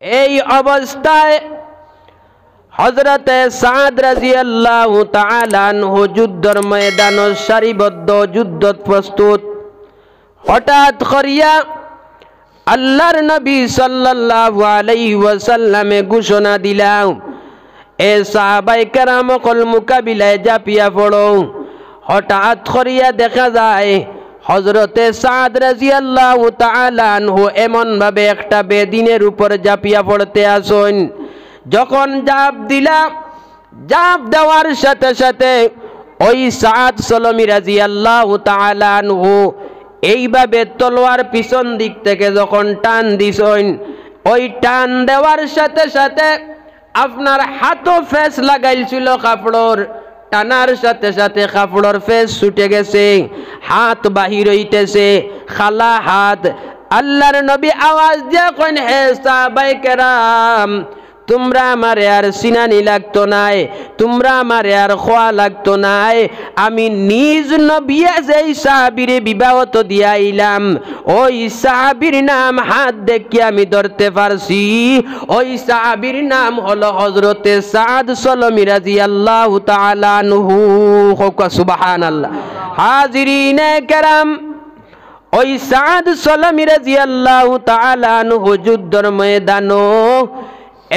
এই অবস্থায় হযরতে সাদ রাদিয়াল্লাহু তাআলা আনহু যুদ্ধের ময়দানে সারিবদ্ধ যুদ্ধত প্রস্তুত। হঠাৎ করিয়া আল্লাহর নবী সাল্লাল্লাহু আলাইহি ওয়াসাল্লামে ঘোষণা দিলাম, এ সাহাবায়ে কেরাম কল মুকাবিলায় জাপিয়া পড়ো। হঠাৎ করিয়া দেখা যায় হযরতে সাদ রাদিয়াল্লাহু তাআলা আনহু এমন ভাবে একটা বেদিনের উপর জাপিয়া পড়তে আসেন, যখন জাপ দিলা, জাপ দেওয়ার সাথে সাথে ওই সাদ সলমি রাদিয়াল্লাহু তাআলা আনহু এইভাবে তলোয়ার পিছন দিক থেকে যখন টান দিছেন, ওই টান দেওয়ার সাথে সাথে আপনার হাতও ফেস লাগাইছিল কাপড়র, টানার সাথে সাথে কাপড়র ফেস ছুটে গেছে, হাত বাহির হইতেছে, খালা হাত। আল্লাহর নবী আওয়াজ দিয়ে কইন, হে সাহাবায়ে কেরাম, তোমরা আমারে আর সিনানি লাগতো নাই, তোমরা আমারে আর খোয়া লাগতো নাই, আমি নিজ নবী যেই সাহাবীরে বিবাহত দিয়াইলাম, ওই সাহাবীর নাম হাত দেখে আমি ধরতে পারছি, ওই সাহাবীর নাম হলো হযরতে সাদ সলমি রাদিয়াল্লাহু তাআলা আনহু। সুবহানাল্লাহ। হাজিরিনে কেরাম, ওই সাদ সলমি রাদিয়াল্লাহু তাআলা আনহু যুদ্ধের ময়দানে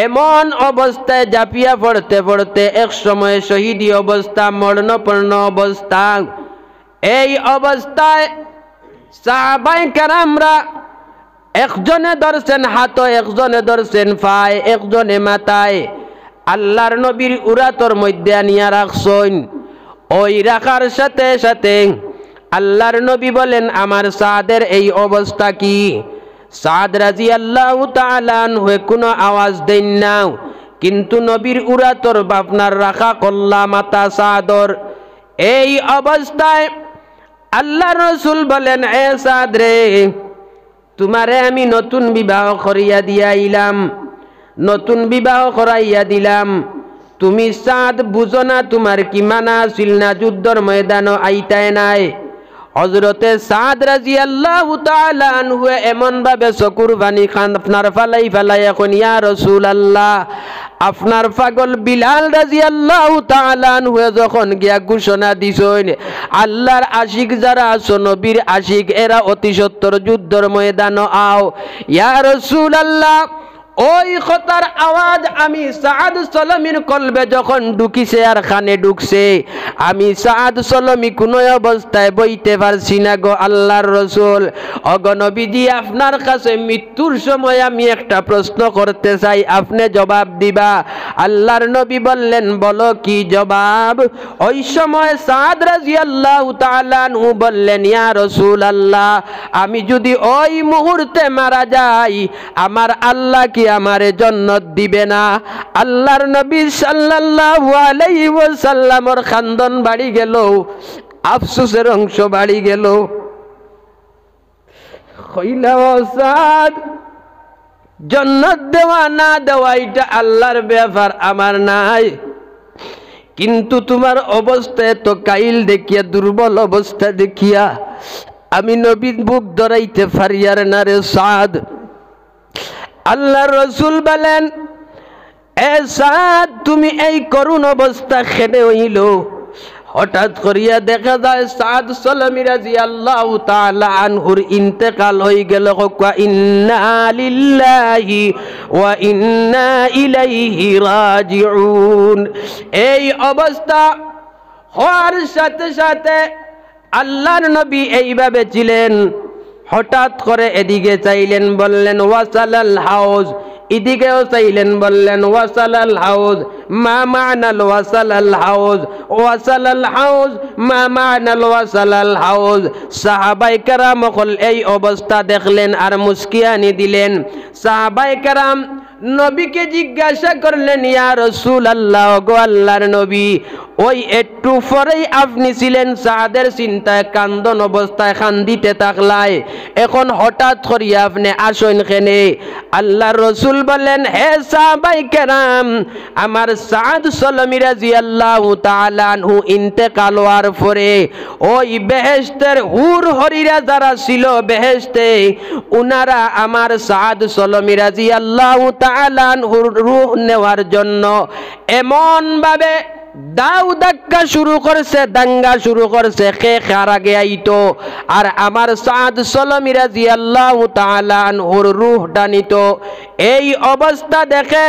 এমন অবস্থায় জাপিয়া পড়তে পড়তে এক সময় শহীদি অবস্থা, মরণপূর্ণ অবস্থা। এই অবস্থায় সাহাবায়ে কেরামরা একজনে ধরছেন হাত, একজনে ধরছেন পায়, একজনে মাথায়, আল্লাহর নবীর উরাতর মধ্যে আনিয়া রাখছেন। ওই রাখার সাথে সাথে আল্লাহর নবী বলেন, আমার সাদের এই অবস্থা কি? সাদ রাদিয়াল্লাহু তাআলা আনহু কোনো আওয়াজ দেন না, কিন্তু নবীর উরাতর আপনার রাখা কল্লা মাতা সাদর। এই অবস্থায় আল্লাহ রাসূল বলেন, এ সাদ রে, তোমারে আমি নতুন বিবাহ করিয়া দিয়াইলাম, নতুন বিবাহ করাইয়া দিলাম, তুমি সাদ বুঝো না তোমার কি মানা ছিল না, যুদ্ধের ময়দানে আইতায় নাই। হযরতে সাদ রাদিয়াল্লাহু তাআলা আনহু এমন ভাবে চকুর পানি খান আপনার ফালাই ফালাই এখন, ইয়া রাসূলুল্লাহ, আপনার পাগল বিলাল রাদিয়াল্লাহু তাআলা আনহু যখন গিয়া ঘোষণা দিছেন, আল্লাহর আশিক যারা আছো, নবীর আশিক, এরা অতি সত্বর যুদ্ধের ময়দানে আও। ইয়া রাসূলুল্লাহ, ওই কথার আওয়াজ আমি সাদ সলমির কলবে যখন ঢুকিছে আর খানে ঢুকছে, আমি সাদ সলমি কোনো অবস্থায় বইতে পারছি না গো আল্লাহর রাসূল। ওগো নবীজি, আপনার কাছে মৃত্যুর সময় আমি একটা প্রশ্ন করতে চাই, আপনি জবাব দিবা। আল্লাহর নবী বললেন, বলো কি জবাব? ওই সময় সাদ রাদিয়াল্লাহু তাআলা আনহু বললেন, ইয়া রাসূলুল্লাহ, আমি যদি ওই মুহূর্তে মারা যাই, আমার আল্লাহ কি আমারে জান্নাত দিবে না? আল্লাহর নবী সাল্লাল্লাহু আলাইহি ওয়াসাল্লামের খান্দন বাড়ি গেল, আফসোসের অংশ বাড়ি গেল। কইলা, ও সাদ, জান্নাত দেওয়া না দেওয়া এটা আল্লাহর ব্যাপার, আমার নাই, কিন্তু তোমার অবস্থা তো কাইল দেখিয়া, দুর্বল অবস্থা দেখিয়া আমি নবীর বুক ধরাইতে পারি আর না রে সাদ। আল্লাহর রাসূল বলেন, এ সাদ, তুমি এই করুণ অবস্থা খেলে হইল। হঠাৎ করিয়া দেখা যায় সাদ সলমি রাদিয়াল্লাহু তাআলা আনহুর ইন্তেকাল হয়ে গেল। ইন্না লিল্লাহি ওয়া ইন্না ইলাইহি রাজিউন। এই অবস্থা হওয়ার সাথে সাথে আল্লাহর নবী এইভাবে ছিলেন। হঠাৎ করে এদিকে চাইলেন, বললেন ওয়াসালাল হাউজ, এদিকেও চাইলেন, বললেন ওয়াসালাল হাউজ। মা মানাল ওয়াসালাল হাউজ? ওয়াসালাল হাউজ মা মানাল ওয়াসালাল হাউজ। সাহাবায়ে কেরাম এই অবস্থা দেখলেন আর মুস্কিয়ানি দিলেন। সাহাবায়ে কেরাম নবীকে জিজ্ঞাসা করলেন, ইয়া রাসূলুল্লাহ, গো আল্লাহর নবী, ওই একটু পরেই আপনি ছিলেন সাদের চিন্তায় কান্দন অবস্থায় কান্দিতে থাকলাই, এখন হঠাৎ করিয়া আপনি আসেন কেনে? আল্লাহর রাসূল বলেন, হে সাহাবায়ে কেরাম, আমার সাদ সলমি রাদিয়াল্লাহু তাআলা আনহু ইন্তেকাল হওয়ার পরে ওই বেহেশতের হুর হরিরা যারা ছিল বেহেশতে উনারা আমার সাদ সলমি রাদিয়াল্লাহু তাআলা আনহুর রূহ নেওয়ার জন্য এমন ভাবে দাউ ধাক্কা শুরু করছে, দাঙ্গা শুরু করছে, কে কার আগে আইতো আর আমার সাদ সলমি রাদিয়াল্লাহু তাআলা আনহুর রূহটা নিত। এই অবস্থা দেখে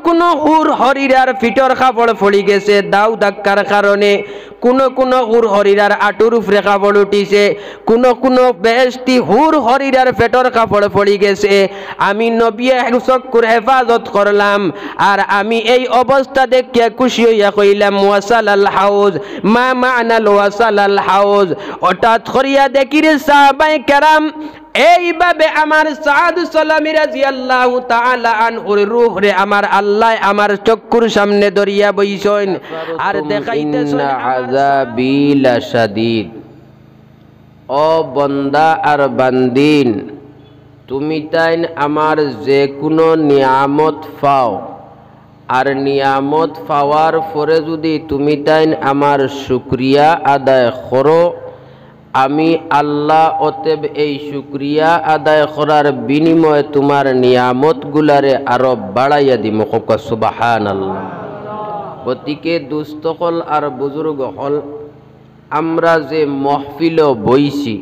কোন হুর হরিরার ফিটর কাপড় পড়ি গেছে দাউ ধাক্কার কারণে, কোন হুর হরিরার আটুর উপরে কাপড় উঠিছে, কোন বেহেশতি হুর হরিরার পেটর কাপড় পড়ি গেছে। আমি নবী চক্ষুর হেফাজত করলাম আর আমি এই অবস্থা দেখিয়া খুশি হইয়া কইলাম ওয়াসালাল হাউজ, মা মা'নাল ওয়াসালাল হাউজ। হঠাৎ করিয়া দেখি রে সাহাবায়ে কেরাম এইভাবে আমার সাদ সলমি রাদিয়াল্লাহু তাআলা আনহুর রূহ রে আমার আল্লাহ আমার চক্ষুর সামনে ধরিয়া বইছেন আর দেখাইতেছেন আযাবি লাশাদীদ। ও বান্দা আর বান্দিন, তুমি তাইন আমার যে কোনো নিয়ামত পাও আর নিয়ামত পাওয়ার পরে যদি তুমি তাইন আমার শুকরিয়া আদায় করো, আমি আল্লাহ অতএব এই শুকরিয়া আদায় করার বিনিময়ে তোমার নিয়ামত গুলারে আরো বাড়াইয়া দিমু। সুবহানাল্লাহ। গতিকে দুস্থ হল আর বুজুর্গ হল, আমরা যে মহফিল বইছি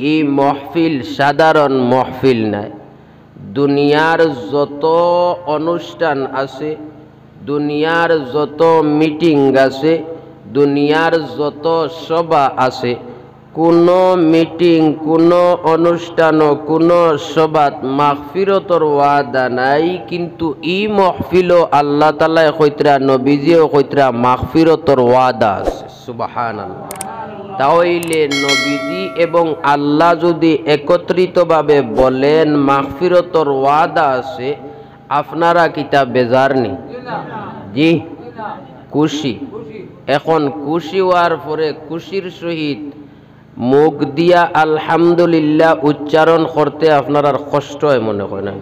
এই মহফিল সাধারণ মহফিল নাই। দুনিয়ার যত অনুষ্ঠান আছে, দুনিয়ার যত মিটিং আছে, দুনিয়ার যত সভা আছে, কোনো মিটিং কোনো অনুষ্ঠান কোনো সভাত মাগফিরতর ওয়াদা নাই, কিন্তু ই মহফিল আল্লাহ তাআলা কইতরা নবীজিও কইতরা মাগফিরতর ওয়াদা আছে। সুবহানাল্লাহ। তাহলে নবীজি এবং আল্লাহ যদি একত্রিতভাবে বলেন মাগফিরতর ওয়াদা আছে, আপনারা কিতা বেজার নেই? জি খুশি। এখন খুশি হওয়ার পরে খুশির সহিত মুখ দিয়া আলহামদুলিল্লাহ উচ্চারণ করতে আপনার আর কষ্ট হয় মনে হয় না?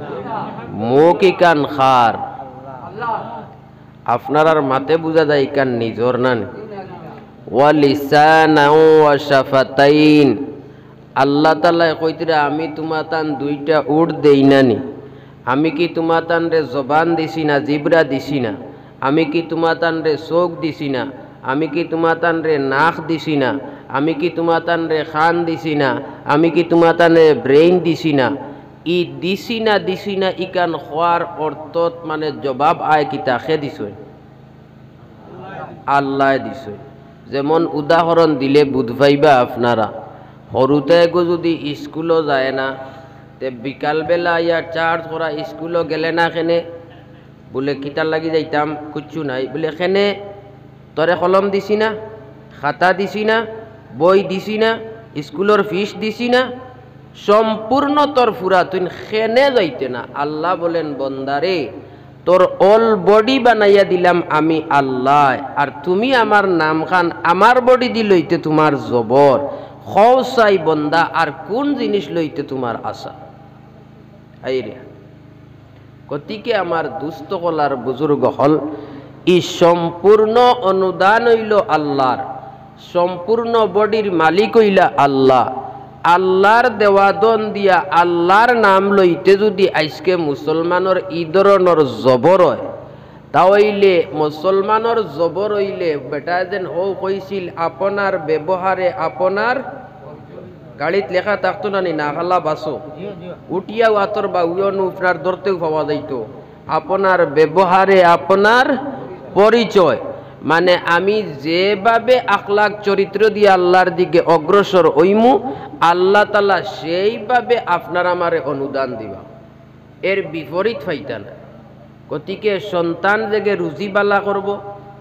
মুখ ইকান খার আপনার আর মাতে বুঝা যায় ইকান নিজর না। ওয়া লিসানাও ওয়া শাফাতাইন। আল্লাহ তাআলা কইতরা আমি তোমাতান দুইটা উট দেই নানি? আমি কি তোমাতান রে জবান দিছি না, জিবরা দিছি না? আমি কি তোমাতান রে চোখ দিছি না? আমি কি তোমাতান রে নাক দিছি না? আমি কি তোমাতান রে খান দিছি না? আমি কি তোমাতান রে ব্রেইন দিছি না? ই দিছি না ইকান হওয়ার অর্থত মানে জবাব আয় কিতা খে দিছই? আল্লাহ দিছই। যেমন উদাহরণ দিলে বুঝ পাইবা আপনারা, সরুতে যদি স্কুলও যায় না তে বিকালবেলা ইয়ার চার্জ করা স্কুলও গেলে না খেনে বলে কিতার লাগি যাইতাম কিচ্ছু নাই বলে খেনে তরে কলম দিছি না, খাতা দিছি না, বই দিছি না, স্কুলের ফিস দিছি না, সম্পূর্ণ তোর ফুরা তুই খেনে যাইতে না। আল্লাহ বলেন বন্দারে তোর অল বডি বানাইয়া দিলাম আমি আল্লাহ, আর তুমি আমার নাম খান আমার বডি দি লইতে তোমার জবর খসাই বন্দা, আর কোন জিনিস লইতে তোমার আশা? আইরে গতিকে আমার দুস্থ কলার বুজুর্গ হল, ই সম্পূর্ণ অনুদান হইল আল্লাহর, সম্পূর্ণ বডির মালিক হইলা আল্লাহ। আল্লাহর দেওয়াদন দিয়া আল্লাহর নাম লইতে যদি আজকে মুসলমানের ই ধরনের জবর হয়, তাহলে মুসলমানের জবর হইলে বেটা যেন ও কইছিল আপনার ব্যবহারে আপনার গাড়িত লেখা থাকতো না না খালা বাসো উঠিয়াও আতর বা উয়নু আপনার ধরতেও পাওয়া যাইত আপনার ব্যবহারে আপনার পরিচয়। মানে আমি যেভাবে আখলাক চরিত্র দিয়ে আল্লাহর দিকে অগ্রসর হইমু, আল্লাহ তাআলা সেইভাবে আপনার আমারে অনুদান দিবা, এর বিপরীত ফাইতা না। গতিকে সন্তান জেগে রুজিবালা করব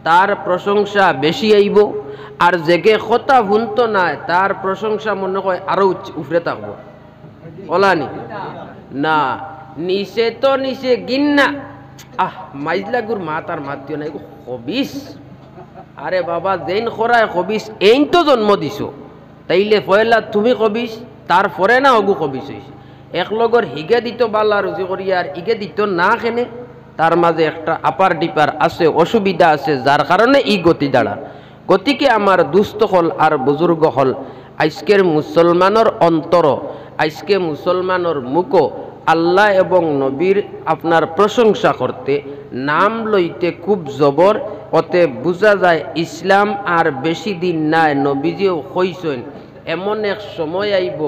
তার প্রশংসা বেশি আইব, আর জেগে কথা ভুনত নাই তার প্রশংসা মনে হয় আরো উফরে থাকবো। ওলানি না নিচে তো নিচে গিন্না মাইজলাগুর মা তার মাতিও নাই হবিস। আরে বাবা যেন খরায় কবিস এই তো জন্ম দিছো, তাইলে পয়লা তুমি কবিস তারপরে না অগু কবিস হয়েছে। এক লগর হিগে দিত বালা রুজি করি আর ইগে দিত না খেনে তার মাঝে একটা আপার ডিপার আছে, অসুবিধা আছে, যার কারণে এই গতি দাঁড়া। গতিকে আমার দুস্থ হল আর বুজুর্গ হল, আজকের মুসলমানের অন্তর, আজকে মুসলমানের মুখ আল্লাহ এবং নবীর আপনার প্রশংসা করতে, নাম লইতে খুব জবর। অতে বোঝা যায় ইসলাম আর বেশি দিন নাই। নবীজিও কইছেন এমন এক সময় আইব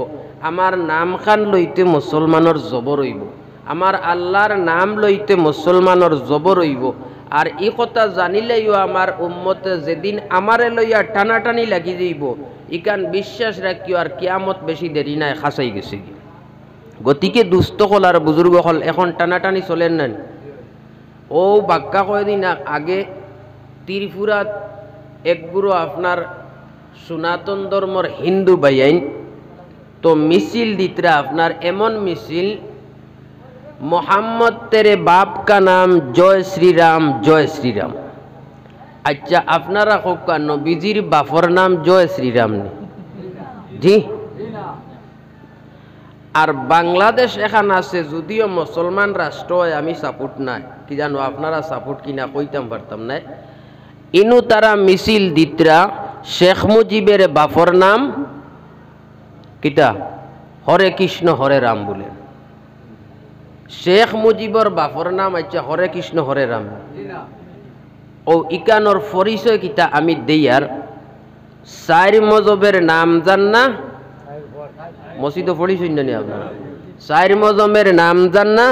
আমার নাম খান লইতে মুসলমানের জবর হইব, আমার আল্লাহর নাম লইতে মুসলমানের জবর হইব। আর এই কথা জানিলেইও আমার উম্মতে যেদিন আমারে লইয়া টানাটানি লাগি যাইব, ইকান বিশ্বাস রাখিও আর কিয়ামত বেশি দেরি নাই, খাসাই গেছে। গতিকে দুস্থ হল আর বুজুর্গ হল এখন টানাটানি চলেন নেন। ও বাক্কা কয়দিন আগে ত্রিপুরাত একগুরো আপনার সনাতন ধর্মর হিন্দু বাইন তো মিছিল দিতরা, আপনার এমন মিছিল, মোহাম্মদ তেরে বাপ কা নাম জয় শ্রীরাম, জয় শ্রীরাম। আচ্ছা আপনারা কোকা নবীজির বাপর নাম জয় শ্রীরাম নি? জি। আর বাংলাদেশ এখান আছে, যদিও মুসলমান রাষ্ট্র হয়, আমি সাপোর্ট নাই, কি জানো আপনারা সাপোর্ট কিনা কইতাম পারতাম না। ইনু তারা মিছিল দিতরা শেখ মুজিবের বাপর নাম কিটা হরে কৃষ্ণ হরে রাম বলে। শেখ মুজিবর বাপর নাম আচ্ছা হরে কৃষ্ণ হরে রাম। ও ইকানোর পরিচয় কিতা আমি দেয়ার, চার মজবের নাম জান না, মসজিদ পড়িছেন জানি আপনারা, চার মজমের নাম জান না,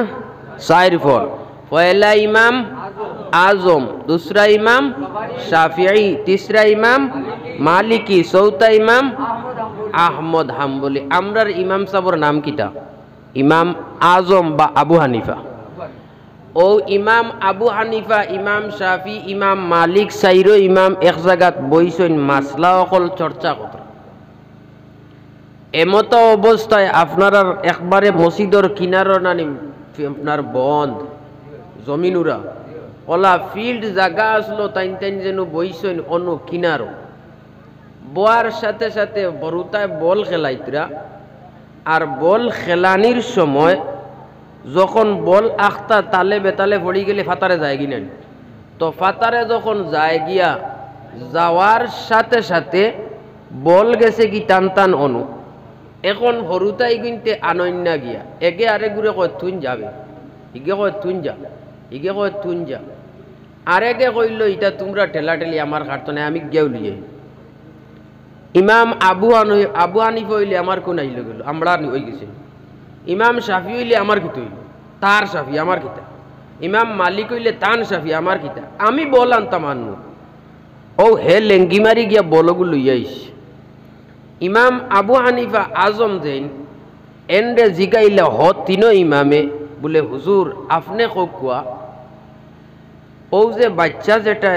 চার ফল, পয়লা ইমাম আজম, দুসরা ইমাম শাফিঈ, তিসরা ইমাম মালিকি, চৌথা ইমাম আহমদ হাম্বলি। আমরার ইমাম সাবর নাম কিতা? ইমাম আজম বা আবু হানিফা। ও ইমাম আবু হানিফা, ইমাম শাফি, ইমাম মালিক সাইরো ইমাম এক জায়গাত বইছেন মাসলা অকল চর্চা কত। এমতো অবস্থায় আপনার একবারে মসজিদর কিনারো নানি আপনার বন্ধ জমিনুরা ওলা ফিল্ড জায়গা আসলো, তাইন তাইন যেন বইছেন অনু কিনারো। বোয়ার সাথে সাথে বড়ুতায় বল খেলাইতরা, আর বল খেলানির সময় যখন বল আখতা তালে বেতালে পড়ি গেলে ফাতারে যায় কিনেন, তো ফাতারে যখন যায় গিয়া যাওয়ার সাথে সাথে বল গেছে কি টান টান অনু। এখন হরুতাই কিনতে আনন্যা গিয়া একে আরে ঘুরে কয় তুন যাবে, ইগে কয় তুন যা, ইগে কয় তুন যা, আরেকে কইল ইটা তোমরা ঠেলাঠেলি আমার কাটতো না, আমি গেও লিয়ে। ইমাম আবু হানিফা হইলে আমার কোন আইল গেল, আমরা ওই গেছে। ইমাম শাফি হইলে আমার কিতা হইল, তার শাফি আমার কিতা। ইমাম মালিক হইলে তান শাফি আমার কিতা। আমি বল আনতাম আনু, ও হে লেঙ্গি মারি গিয়া বলগু লইয়াইস। ইমাম আবু হানিফা আজম যেন এন্ডে জিগাইলে হ তিনো ইমামে বলে হুজুর আপনি কোয়া ও যে বাচ্চা যেটা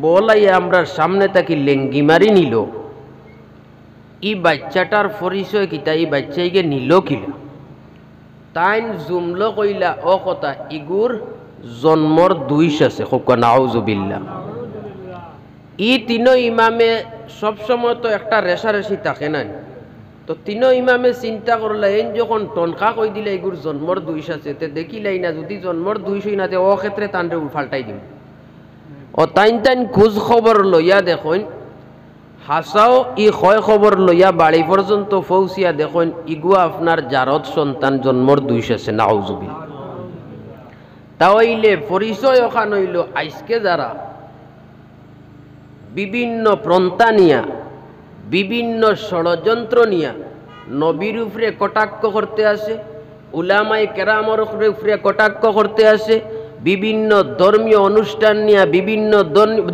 বলাই আমরা সামনে তাকে লেঙ্গি মারি নিল, ই বাচ্চাটার পরিচয় কিতা, এই বাচ্চাইকে নিল কিলা? তাইন জুমলো কইলা ও কথা ইগুর জন্মর দুইশ আছে, কোকা নাউজুবিল্লাহ। ই তিনো ইমামে সবসময় তো একটা রেশারেশি থাকে না, তো তিনো ইমামে চিন্তা করলে এই যখন টনকা কই দিলে এগুর জন্মর দুইশ আছে, তে দেখিলাই না যদি জন্মর দুইশই না ও ক্ষেত্রে তানরে ফাল্টাই দিব। ও তাইন তাইন খোঁজ খবর লইয়া দেখুন, হাসাও ই হয় খবর লইয়া বাড়ি পর্যন্ত পৌঁছিয়া দেখুন ইগুয়া আপনার জারদ সন্তান জন্মর দুইশ আছে, নাউজুবিল্লাহ। তাহলে পরিচয় ওখান হইল আজকে যারা বিভিন্ন প্রন্থা নিয়া, বিভিন্ন ষড়যন্ত্র নিয়া নবীর উপরে কটাক্ষ করতে আসে, উলামায়ে কেরামর উপরে কটাক্ষ করতে আসে, বিভিন্ন ধর্মীয় অনুষ্ঠান নিয়া, বিভিন্ন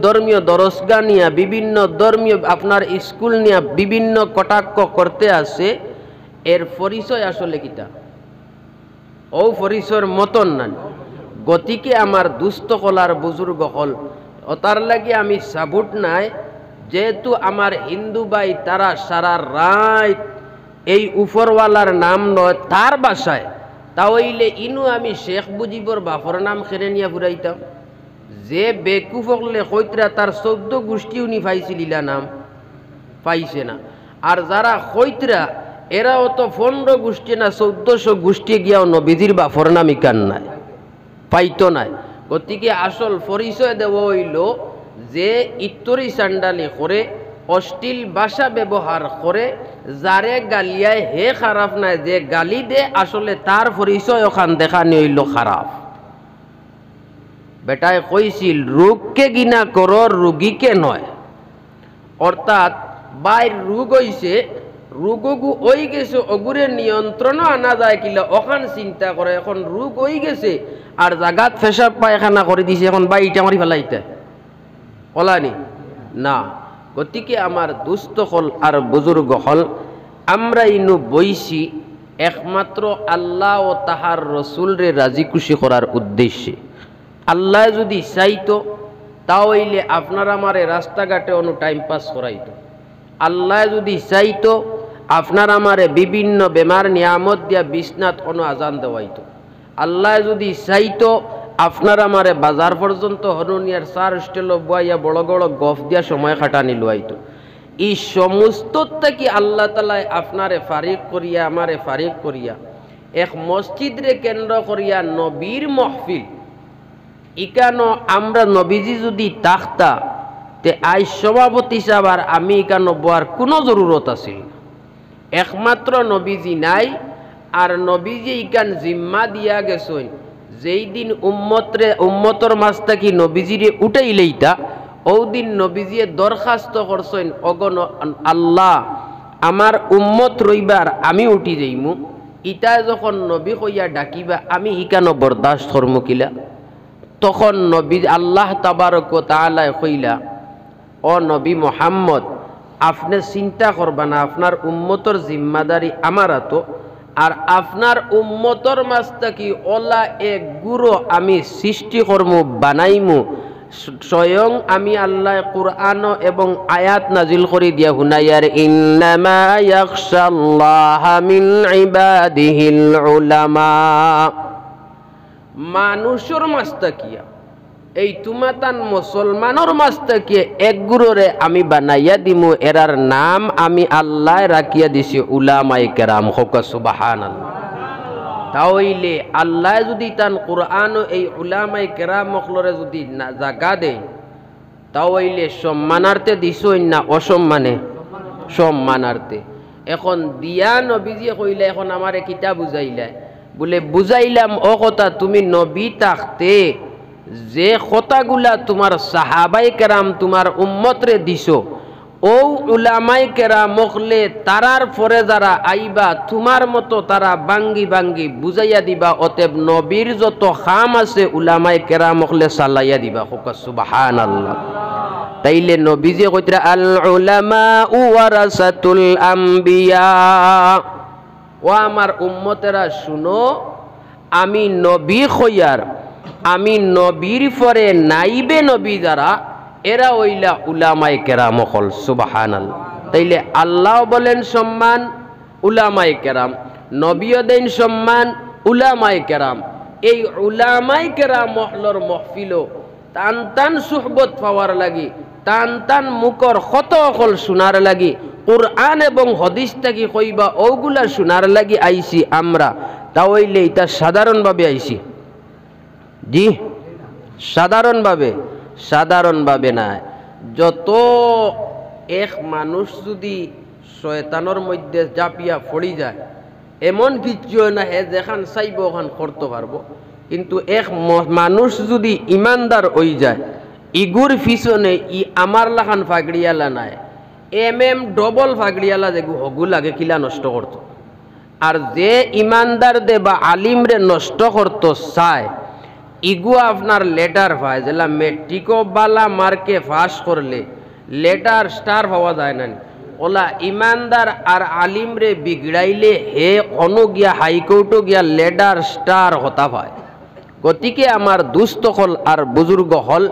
ধর্মীয় দরসগা নিয়া, বিভিন্ন ধর্মীয় আপনার স্কুল নিয়া বিভিন্ন কটাক্ষ করতে আসে, এর পরিচয় আসলে কিতা? ও পরিচয়ের মতন না। গতিকে আমার দুস্থ কলার বুজুর্গ হল ও তার লাগে আমি সাপোর্ট নাই, যেহেতু আমার হিন্দু ভাই তারা সারা রাত এই উপরওয়ালার নাম নয় তার বাসায়, তাহলে ইনু আমি শেখ মুজিবর বাপর নাম খেরে নিয়ে ফুরাইতাম। যে বেকুফ হলে কইতরা তার 14 গোষ্ঠী উনি পাইছিলিলা নাম পাইছে না, আর যারা কইতরা এরাও তো 15 গোষ্ঠী না 1400 গোষ্ঠী গিয়াও নবীজির বাপর নাম ইকান নাই। পাইতো নাই। গতিকে আসল পরিচয় দেওয়া হইল যে ইত্তরি চান্ডালি করে, অশ্লীল ভাষা ব্যবহার করে, যারে গালিয়ায় হে খারাপ নাই, যে গালি দে আসলে তার পরিচয় ওখান দেখানি হইল খারাপ। বেটায় কইছিল রোগকে গিনা করো, রুগীকে নয়। অর্থাৎ বাইর রোগ হইছে, রোগগু ওই গেছে, অগুরে নিয়ন্ত্রণও আনা যায় কিলা ওখান চিন্তা করে। এখন রোগ হই গেছে আর জাগাত পেশাব পায়খানা করে দিছে, এখন বাই ইটা মারি ফেলাইতে ওলানি না। গতিকে আমার দুস্থ হল আর বুজুর্গ হল, আমরা ইনু বইছি একমাত্র আল্লাহ ও তাহার রসুলরে রাজি খুশি করার উদ্দেশ্যে। আল্লাহ যদি চাইতো তাহলে আপনার আমারে রাস্তাঘাটে অনু টাইম পাস করাইতো। আল্লাহ যদি চাইতো আপনার আমারে বিভিন্ন বেমার নিয়ামত দিয়া বিছনাত অনু আজান দেওয়াইতো। আল্লাহ যদি চাইতো আপনার আমারে বাজার পর্যন্ত হনুনিয়ার চার স্টেল বুয়াইয়া বড় বড় গফ দিয়া সময় খাটানি লুয়াইতো। এই সমস্ত থেকে আল্লাহ তাআলা আপনারে ফারিক করিয়া আমারে ফারিক করিয়া এক মসজিদরে কেন্দ্র করিয়া নবীর মহফিল, ইকানো আমরা নবীজি যদি তাখতা তে আই সভাপতি সাহেব আর আমি ইকানো বোয়ার কোনো জরুরত আছিল। একমাত্র নবীজি নাই, আর নবীজি ইকান জিম্মা দিয়া গেছেন যেই দিন উম্মতর মাঝ থাকি নবীজিরে উঠাইলেইতা, ওই দিন নবীজিয়ে দরখাস্ত করছেন, অগণ আল্লাহ আমার উম্মত রইবার আমি উঠি যাইমু, ইটা যখন নবী কইয়া ডাকিবা আমি ইকানো বরদাস্ত করমু কিলা। তখন নবী আল্লাহ তাবারক ওয়া তাআলা কইলা, ও নবী মুহাম্মদ আপনি চিন্তা করবা না, আপনার উম্মতর জিম্মাদারি আমার তো, আর আপনার উম্মতর মাঝ থাকি ওলা এক গুরু আমি সৃষ্টি করমু বানাইমু, স্বয়ং আমি আল্লাহ কুরআন এবং আয়াত নাজিল করে দিয়া হুনাইয়ার, ইন্নামা ইয়াখশাল্লাহা মিন ইবাদিহিল উলামা। মানুষের মাঝ থাকিয়া এই তুমাতান মুসলমানের মাঝ থাকিয়া এক গুরুরে আমি বানাইয়া দিমু, এরার নাম আমি আল্লাহ রাখিয়া দিছি উলামায়ে কেরাম। হোকা সুবহানাল্লাহ। তাহলে আল্লাহ যদি তান কুরআন এই উলামায়ে কেরাম মখলরে যদি না জাগা দেয়, তাহলে সম্মানার্থে দিছই না অসম্মানে? সম্মানার্থে। এখন দিয়া নবীজি কইলে, এখন আমারে কিতা বুঝাইলা? বলে বুঝাইলাম ও কথা তুমি নবী থাকতে যে কথাগুলা তোমার সাহাবাই কেরাম তোমার উম্মতরে দিছো, ও উলামাই কেরাম মখলে তারার পরে যারা আইবা তোমার মতো তারা বাঙ্গি বাঙ্গি বুঝাইয়া দিবা। অতএব নবীর যত খাম আছে উলামাই কেরাম মখলে চালাইয়া দিবা। সুবহানাল্লাহ। তাইলে নবী যে কইতরা আল উলামা ওয়ারাসাতুল আম্বিয়া, ও আমার উম্মতেরা শুনো, আমি নবী খইয়ার, আমি নবীর পরে নাইবে নবী যারা এরা ওইলা উলামায়ে কেরাম হল। সুবহানাল্লাহ। তাইলে আল্লাহ বলেন সম্মান উলামায়ে কেরাম, নবীও দেন সম্মান উলামায়ে কেরাম। এই উলামায়ে কেরাম মহলর মহফিলও টান টান সুহবত পাওয়ার লাগি, টান টান মুখর কত অকল শোনার লাগি, কুরআন এবং হাদিস থেকে কইবা ওগুলা শোনার লাগি আইছি আমরা। তাহলে এটা সাধারণভাবে আইছি? জি সাধারণভাবে না। যত এক মানুষ যদি শয়তানের মধ্যে জাপিয়া পড়ি যায়, এমন কিছু না হে যেখান চাইব ওখান করতে পারবো, কিন্তু এক মানুষ যদি ইমানদার হয়ে যায়, ইগুর পিছনে ই আমার লাখান ফাগড়িয়ালা নাই, ডবল ফাগড়িয়ালা যে হগু লাগে কিলা নষ্ট করত। আর যে ইমানদার দে বা আলিমরে নষ্ট করত চায়, ইগু আপনার লেটার পায়, যেলা মেট্রিকও বালা মার্কে পাস করলে লেটার স্টার পাওয়া যায় না, ওলা ইমানদার আর আলিমরে বিগড়াইলে হে অনু গিয়া হাইকোর্টও গিয়া লেটার স্টার হতা পায়। গতিকে আমার দুস্থ হল আর বুজুর্গ হল,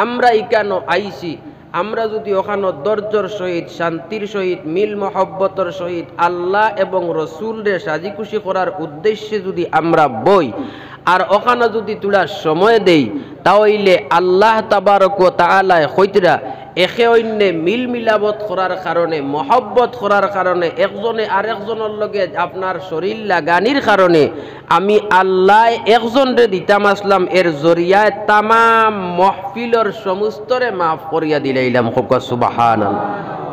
আমরা ইকানো আইছি, আমরা যদি ওখানো ধৈর্যর সহিত শান্তির সহিত মিল মহব্বতর সহিত আল্লাহ এবং রসুলরে সাজি খুশি করার উদ্দেশ্যে যদি আমরা বই আর ওখানে যদি তুলা সময় দেই, তাহলে আল্লাহ তাবারক ওয়া তাআলা কইতরা একে অন্যে মিল মিলাবত করার কারণে মহব্বত করার কারণে একজনে আরেকজনের লগে আপনার শরীর লাগানির কারণে আমি আল্লাহ একজনরে দিতাম আসলাম এর জরিয়ায় তামাম মহফিলর সমস্তরে মাফ করিয়া দিলাইলাম হোকা সুবহানাল্লাহ।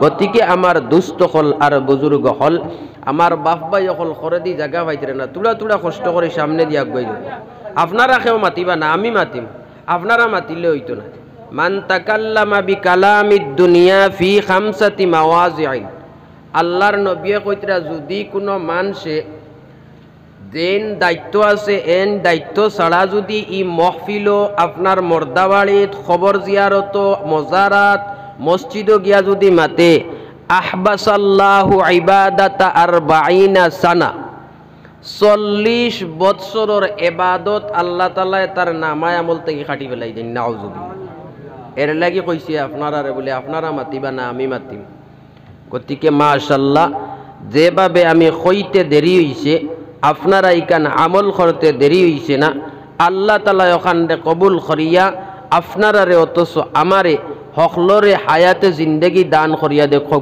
গতিকে আমার দুস্থ হল আর বুজুর্গ হল আমার বাপ ভাই হল করে দি জায়গা পাইতে না তুলা তুলা কষ্ট করে সামনে দিয়া গই আপনারা কেউ মাতিবা না আমি মাতিম আপনারা মাতিলে হইতো না। মান তাকাল্লামা বিকালামিদ দুনিয়া ফি খামসাতি মাওয়াজি'in আল্লাহর নবী কইতরা যদি কোনো মানুষে যেন দায়িত্ব আছে এন দায়িত্ব ছাড়া যদি ই মহফিল আপনার মর্দাবাড়িত খবর জিয়ারত মজারাত মসজিদও গিয়া যদি মাতে আহবাসাল্লাহু ইবাদাতা 40 সানা 40 বৎসরের ইবাদত আল্লাহ তাআলা তার নামায় আমল থেকে কাটি ফেলাই দেন নাউজুবিল্লাহ। এর লাগি কইছে আপনারা বলে আপনারা মাতিবা না আমি মাতিম। গতিকে মাশাআল্লাহ যেভাবে আমি কইতে দেরি হইছে আপনারা ইকান আমল করতে দেরি হইছে না আল্লাহ তাআলা ওখানে কবুল করিয়া আপনারারে অতস আমারে হকলরে হায়াতে জিন্দগি দান করিয়া দেখো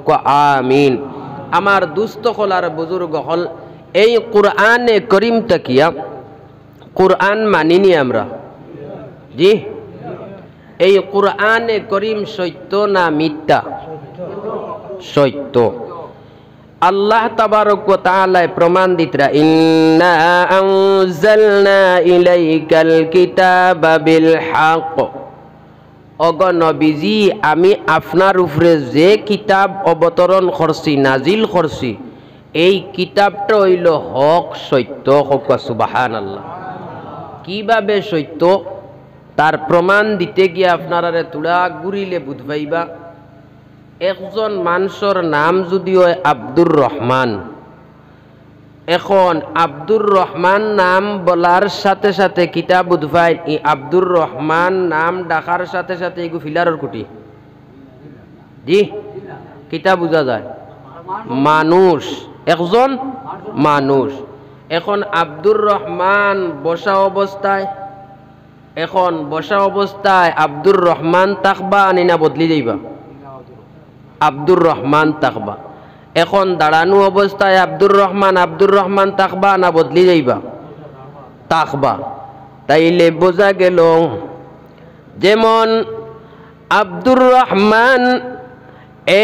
আমিন। আমার দুস্থ হল আর বুজুর্গ হল এই কোরআনে করিম তাকিয়া কোরআন মানিনি আমরা জি এই কোরআনে করিম সত্য না মিথ্যা? সত্য। আল্লাহ তাবারক ওয়া তাআলা প্রমাণ দিতরা ইন্না আনজালনা ইলাইকাল কিতাবা বিল হক ওগো নবীজি আমি আপনার উপরে যে কিতাব অবতরণ করছি নাজিল করছি এই কিতাবটা হইল হক সত্য হোক সুবহানাল্লাহ। কিভাবে সত্য তার প্রমাণ দিতে গিয়ে আপনারা তুলা ঘুরিলে বুঝবাইবা একজন মানুষের নাম যদি হয় আব্দুর রহমান এখন আব্দুর রহমান নাম বলার সাথে সাথে কিতাব বুঝবাই ই আব্দুর রহমান নাম ডাকার সাথে সাথে এগু ফিলারের কুটি জি কিতাব বুঝা যায় মানুষ একজন মানুষ। এখন আব্দুর রহমান বসা অবস্থায় এখন বসা অবস্থায় আব্দুর রহমান তাকবা আনি না বদলি যাইবা আব্দুর রহমান তাকবা। এখন দাঁড়ানো অবস্থায় আব্দুর রহমান তাকবা না বদলি যাইবা তাকবা। তাইলে বোঝা গেল যেমন আব্দুর রহমান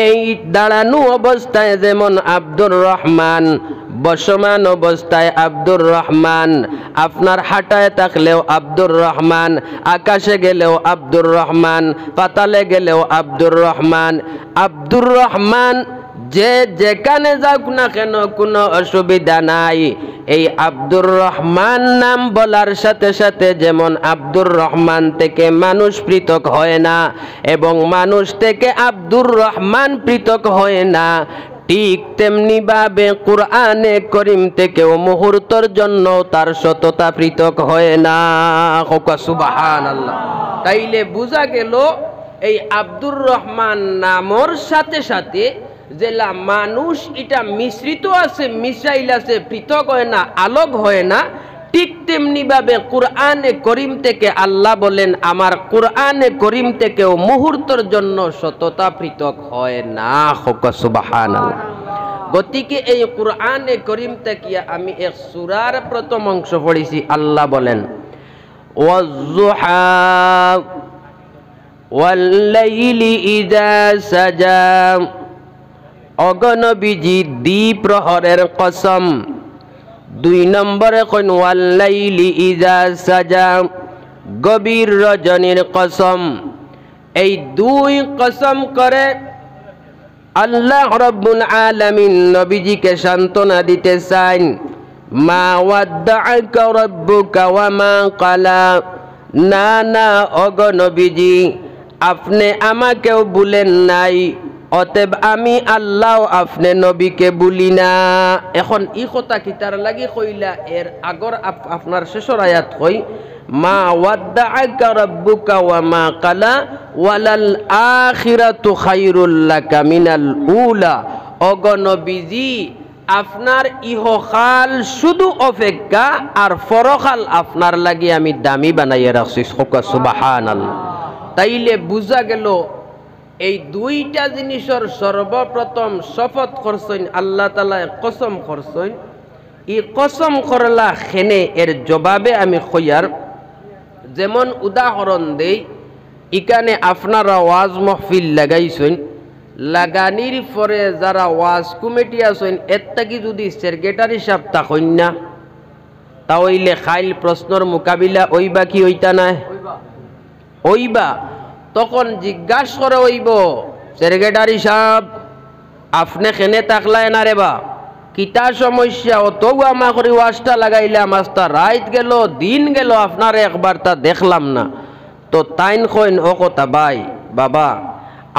এই দাঁড়ানো অবস্থায় যেমন আব্দুর রহমান বসমান অবস্থায় আব্দুর রহমান আপনার হাঁটায় থাকলেও আব্দুর রহমান আকাশে গেলেও আব্দুর রহমান পাতালে গেলেও আব্দুর রহমান। আব্দুর রহমান যে যেখানে যাক না কেন কোনো অসুবিধা নাই। এই আব্দুর রহমান নাম বলার সাথে সাথে যেমন আব্দুর রহমান থেকে মানুষ পৃথক হয় না এবং মানুষ থেকে আব্দুর রহমান পৃথক হয় না ঠিক তেমনি ভাবে কোরআনে করিম থেকেও মুহূর্তের জন্য তার সততা পৃথক হয় না সুবহানাল্লাহ। তাইলে বোঝা গেল এই আব্দুর রহমান নামর সাথে সাথে যেলা মানুষ এটা মিশ্রিত আছে মিশাইল আছে পৃথক হয় না আলোক হয় না ঠিক তেমনি ভাবে কোরআনে করিম থেকে আল্লাহ বলেন আমার কোরআনে করিম থেকেও মুহূর্তের জন্য সততা পৃথক হয় না সুবহানাল্লাহ। গতিকে এই কোরআনে করিম থেকে আমি এক সূরার প্রথম অংশ পড়েছি আল্লাহ বলেন ওয়াজ-যুহা ওয়াল-লাইলি ইযা সাজা অগনবীজি দ্বিপ্রহরের কসম। 2 নম্বরে কোন ওয়াল-লাইলি ইযা সাজা গভীর রজনীর কসম। এই 2 কসম করে আল্লাহ রাব্বুল আলামিন নবীজিকে সান্ত্বনা দিতে চান মা ওয়াদ্দাআকা রাব্বুকা ওয়া মা ক্বালা না না অগনবীজি আপনি আমাকেও ভুলেন নাই অতএব আমি আল্লাহ আপনি নবীকে ভুলি না। এখন ই কথা কিতার লাগি কইলা এর আগর আপনার শেষর আয়াত কই মা ওয়াদ্দাআকা রাব্বুকা ওয়া মা ক্বালা ওয়ালাল আখিরাতু খায়রুল লাকা মিনাল উলা। অগনবীজি আপনার ইহকাল শুধু অপেক্ষা আর পরকাল আপনার লাগি আমি দামি বানাইয়া রাখছি সুবহানাল্লাহ। তাইলে বুঝা গেল এই দুইটা জিনিসের সর্বপ্রথম শপথ করছেন আল্লাহ তাআলা, কসম করছেন। এই কসম করলা খেনে এর জবাবে আমি কইয়ার, যেমন উদাহরণ দেই, এখানে আপনারা ওয়াজ মাহফিল লাগাইছেন, লাগানির পরে যারা ওয়াজ কমিটি আছেন এর থাকি যদি সেক্রেটারি সাহেব থাকেন না, তাহলে খাইল প্রশ্নর মোকাবিলা ওইবা কি ওইটা না ওইবা? তখন জিজ্ঞাসা করে ওইব, সেক্রেটারি সাহেব আপনি খেনে থাকলাই না রে বা, কিতা সমস্যা? অতও আমা করে ওয়াজটা লাগাইলাম, আস্তা রাত গেল দিন গেল আপনার একবার তা দেখলাম না। তো তাইন কইন ও কথা ভাই বাবা,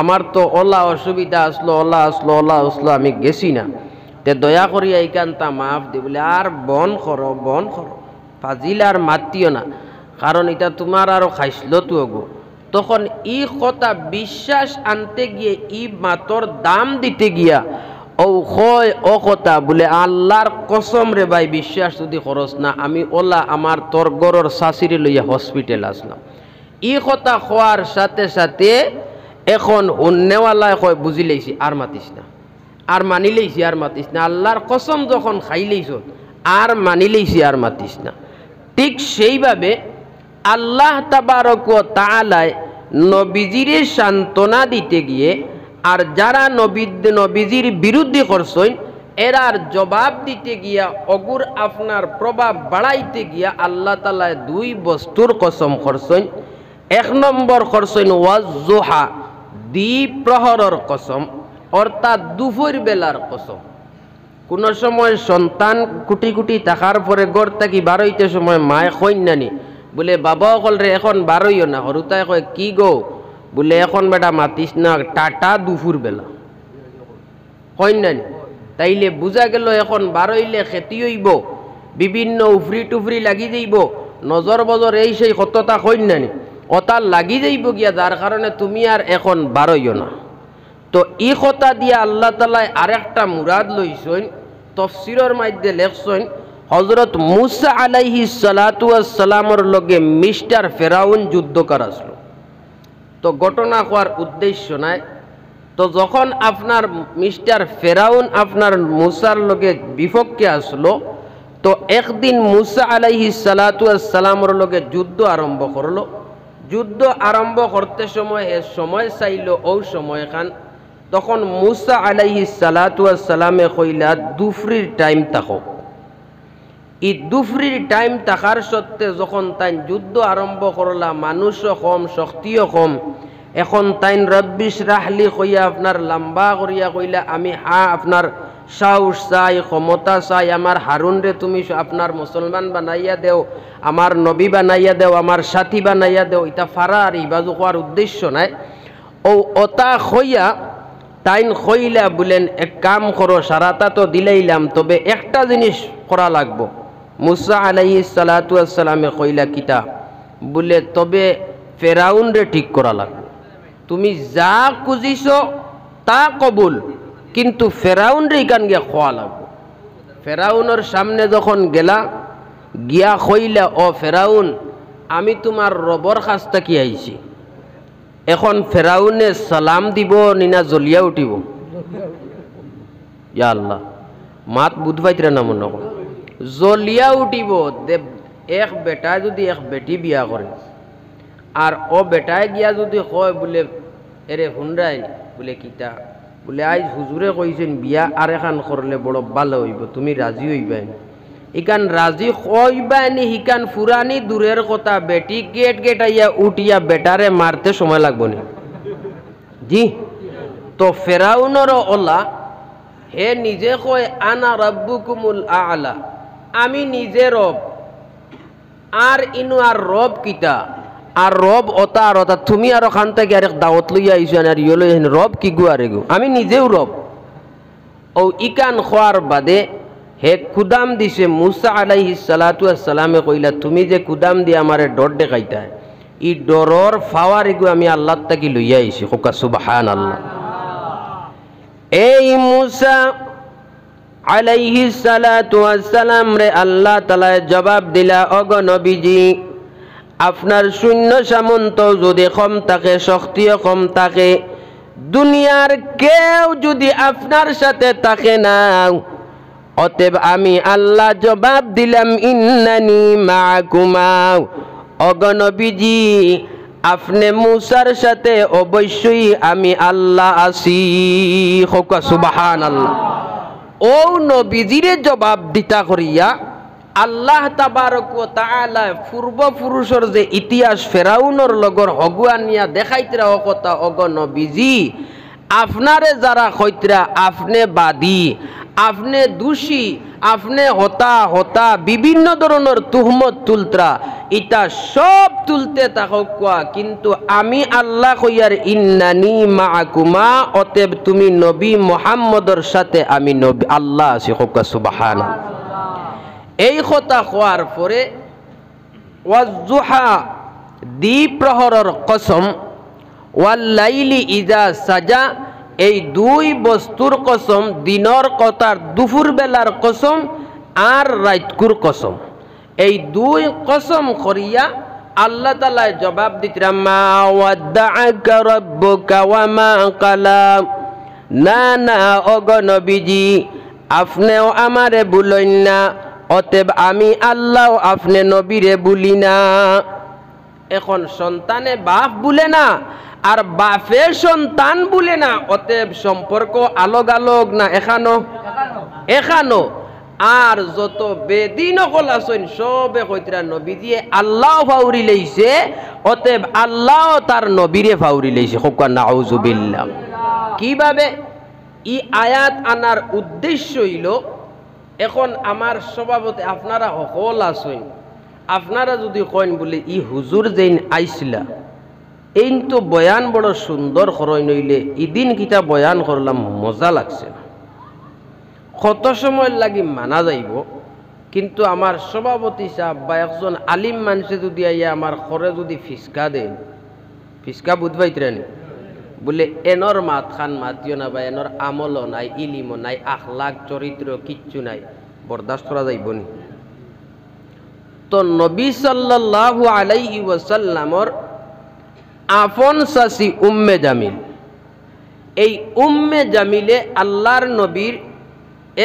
আমার তো ওলা অসুবিধা আসলো, ওলা আসলো, আমি গেছি না, তে দয়া করি এইখানটা মাফ দি। বলে আর বন করো ফাজিল আর মাতিও না, কারণ এটা তোমার আরো খাইছিল তো গো। তখন ই কথা বিশ্বাস আনতে গিয়ে, ই মাতর দাম দিতে গিয়া ও হয় ও কথা বলে আল্লাহর কসম রে ভাই, বিশ্বাস যদি খরচ না, আমি ওলা আমার তোর গরর শাশুড়ি লইয়া হসপিটাল আসলাম। ই কথা খোয়ার সাথে সাথে এখন অন্যওয়ালায় কয় বুঝি লইছি আর মাতিস না, আর মানি লইছি আর মাতিস না। আল্লাহর কসম যখন খাই লইছ আর মানি লইছি আর মাতিস না। ঠিক সেইভাবে আল্লাহ তাবারক ওয়া তাআলা নবীজির সান্ত্বনা দিতে গিয়ে, আর যারা নবীজির বিরুদ্ধে করছেন এরার জবাব দিতে গিয়া, অগুর আপনার প্রভাব বাড়াইতে গিয়া আল্লাহ তাআলা দুই বস্তুর কসম করছেন। এক নম্বর করছেন ওয়াজ্জুহা, দ্বীপ প্রহরের কসম, অর্থাৎ দুপুর বেলার কসম। কোন সময় সন্তান কুটি কুটি থাকার পরে গড় থাকি বারোইতে সময় মায় কইন নানি, বলে বাবা অকল রে এখন বারোইও না, হরুতায় কয় কি গো, বলে এখন বেটা মাতিস না, টাটা দুপুর বেলা কইন নানি। তাইলে বুঝা গেল এখন বারোইলে খেতি হইব, বিভিন্ন উফরি টুফরি লাগি যাইব, নজর বজর এই সেই কতটা কইন নানি, ওটা লাগি যাইব গিয়া, যার কারণে তুমি আর এখন বারোইও না। তো ই কথা দিয়া আল্লাহ তাআলা আরেকটা মুরাদ লইছেন, তফসিরের মধ্যে লেখছেন হযরত মুসা আলাইহিস সালাতু ওয়াস সালামের লগে মিস্টার ফেরাউন যুদ্ধ করাছিল। তো ঘটনা হওয়ার উদ্দেশ্য নাই। তো যখন আপনার মিস্টার ফেরাউন আপনার মুসার লগে বিপক্ষে আসলো, তো একদিন মুসা আলাইহিস সালাতু ওয়াস সালামের লগে যুদ্ধ আরম্ভ করলো। যুদ্ধ আরম্ভ করতে সময় সময় চাইল ও সময় খান, তখন মুসা আলাইহিস সালাতু ওয়াস সালামে কইলা দুফরির টাইম থাকো। এই দুফরির টাইম থাকার সত্ত্বে যখন তাই যুদ্ধ আরম্ভ করলা, মানুষও কম, শক্তিও কম, এখন তাইন রব্বিশ রাহলি কইয়া আপনার লম্বা করিয়া কইলা আমি আপনার সাহস চাই, ক্ষমতা চাই, আমার হারুন রে তুমি আপনার মুসলমান বানাইয়া দেও, আমার নবী বানাইয়া দেও, আমার সাথী বানাইয়া দেও। এটা ফারা আর ইবাজু হওয়ার উদ্দেশ্য নাই। ও ওটা হইয়া তাইন কইলা বলেন এক কাম করো, সারাটা তো দিলাইলাম, তবে একটা জিনিস করা লাগবো। মুসা আলাইহিস সালাতু ওয়াস সালামে কইলা কিতা, বলে তবে ফেরাউন রে ঠিক করা লাগবে, তুমি যা খুঁজিছ তা কবুল, কিন্তু ফেরাউন রে ইকান গিয়া খোয়া লাগবে। ফেরাউনের সামনে যখন গেলা, গিয়া কইলা ও ফেরাউন, আমি তোমার রবর কাছ থেকে আইছি। এখন ফেরাউনে সালাম দিব নিনা জ্বলিয়া উঠিব? ইয়া আল্লাহ, মাত বুধবাইতরা না মনে কর, জ্বলিয়া উঠিব। এক বেটায় যদি এক বেটি বিয়া করে, আর ও বেটায় গিয়া যদি কয় বলে এরে হুন্ডাই, বলে কিতা, বলে আজ হুজুরে কইছেন বিয়া আর এখান করলে বড় ভালো হইব, তুমি রাজি হইবাই? ইকান রাজি হইবানি, হিকান ফুরানি দূরের কথা, বেটি গেট গেট আইয়া উঠিয়া বেটারে মারতে সময় লাগবো নি? জি। তো ফেরাউনের ওলা হে নিজে কয় আনা রাব্বুকুমুল আ'লা, আমি নিজে রব। আর ইনু আর রব কিতা, আর রব ওতা আর ওতা, তুমি আর ওখান থেকে আরেক দাওয়াত লইয়া আইছেন আর ইয়ে লই রব কি গু আরে গু, আমি নিজেও রব। ও ইকান খোয়ার বাদে হে কুদাম দিছে মুসা আলাইহিস সালাতু ওয়াস সালামে কইলা তুমি যে কুদাম দিয়ে আমারে ডর দেখাইতা, ই ডরর ফাওয়ার এগু আমি আল্লাহর তাকি লইয়া আইছি। কোকা সুবহানাল্লাহ। এই মুসা আলাইহিস সালাতু ওয়াস সালাম রে আল্লাহ তাআলা জবাব দিলা, ওগো নবীজি, আপনার সৈন্য সামন্ত যদি কম থাকে, শক্তিও কম থাকে, দুনিয়ার কেউ যদি আপনার সাথে থাকে না, অতএব আমি আল্লাহ জবাব দিলাম ইন্নানি মাকুমা, ওগো নবীজি আপনি মুসার সাথে অবশ্যই আমি আল্লাহ আছি। হোকা সুবহানাল্লাহ। ও নবীজিরে জবাব দিতা করিয়া আল্লাহ তাবারক ওয়া তাআলা পূর্বপুরুষের যে ইতিহাস ফেরাউনের লগর হগুয়ানিয়া দেখাইতরা ও কথা, ওগো নবীজি আপনারে যারা কইতরা আপনি বাদী, আপনি দোষী, আপনি হতা হতা বিভিন্ন ধরনের তুহমত তুলতরা, ইটা সব তুলতে থাকুয়া, কিন্তু আমি আল্লাহ কইয়ার ইন্নানি মাআকুমা, অতএব তুমি নবী মুহাম্মদর সাথে আমি নবী আল্লাহ আছি। হোকা সুবহানাল্লাহ। এই কথা হওয়ার পরে ওয়াজুহা দ্বিপ্রহরের কসম, ওয়াল্লাইলি ইজা সাজা, এই দুই বস্তুর কসম, দিনর কথার দুপুর বেলার কসম আর রাতকুর কসম, এই দুই কসম করিয়া আল্লাহ তাআলা জবাব দিতরা মা ওয়াদ্দাআকা রাব্বুকা ওয়া মা ক্বালা, না না ওগো নবীজি আপনিও আমারে ভুলেন না, অতএব আমি আল্লাহ আপনি নবীরে ভুলি না। এখন সন্তানে বাপ ভুলে না আর বাপে সন্তান ভুলে না, অতএব সম্পর্ক আলোক আলোক না এখানো এখানো। আর যত বেদিন হল আসেন সবে কইতরা নবীজি আল্লাহ ফাউরি লইছে, অতএব আল্লাহ তার নবীরে ফাউরি লইছে। হোক নাউজুবিল্লাহ। কিভাবে ই আয়াত আনার উদ্দেশ্য হইল, এখন আমার স্বভাবতে আপনারা সকল আসেন, আপনারা যদি কইন বলে ই হুজুর যেইন আইসিলা এই তো বয়ান বড় সুন্দর করই, নইলে ইদিন কিতা বয়ান করলাম মজা লাগছে না, কত সময় লাগি মানা যাইব। কিন্তু আমার সভাপতি সাহেব বা একজন আলিম মানুষে যদি আইয়া আমার ঘরে যদি ফিসকা দেন, ফিসকা বুঝবাইতরানি বলে এনর মাত খান মাতিও না, বা এনর আমলও নাই, ইলিমও নাই, আখলাক চরিত্র কিচ্ছু নাই, বরদাস্ত করা যাইব নি? তো নবী সাল্লাল্লাহু আলাইহি ওয়াসাল্লামর আপন চাচি উম্মে জামিল, এই উম্মে জামিলে আল্লাহর নবীর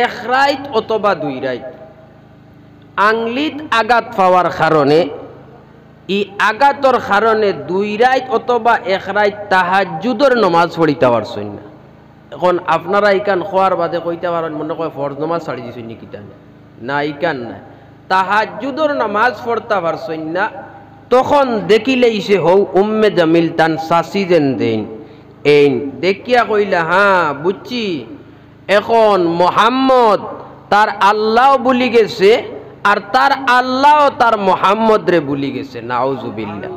এক রাত অথবা দুই রাত আংলিত আঘাত পাওয়ার কারণে, ই আঘাতর কারণে দুই রাত অথবা এক রাত তাহাজ্জুদের নমাজ পড়িতে পারছেন না। এখন আপনারা ইকান খোয়ার বাদে কইতে পারেন মনে কয় ফরজ নমাজ ছাড়ি দিছেন নি কিতা না, ইকান না, তাহাজ্জুদের নামাজ পড়তে পারছেন না। তখন দেখিলেইছে হৌ উম্মে জামিল তান চাচি যেন দেন, এই দেখিয়া কইলা হ্যাঁ বুঝছি, এখন মোহাম্মদ তার আল্লাহ বলি গেছে আর তার আল্লাহ তার মোহাম্মদ রে বলি গেছে। নাউজুবিল্লাহ।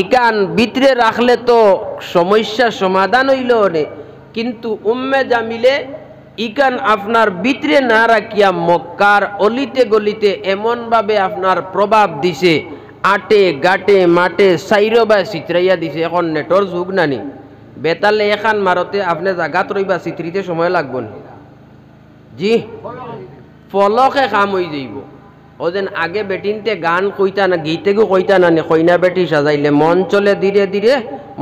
ইকান ভিতরে রাখলে তো সমস্যা সমাধান হইল নে, কিন্তু উম্মে জামিলে ইকান আপনার ভিতরে না রাখিয়া মক্কার অলিতে গলিতে এমনভাবে আপনার প্রভাব দিছে, আটে গাটে মাঠে সাইরবা চিত্রাইয়া দিছে। এখন নেটর যুগ নানি, বেতালে এখান মারতে আপনি জাগাত রইবা চিত্রিতে সময় লাগবো না, জি ফলকে কাম হয়ে যাইব। ও যেন আগে বেটিনতে গান কইতা না, গীতেও কইতা না, কইনা বেটি সাজাইলে মন চলে ধীরে ধীরে,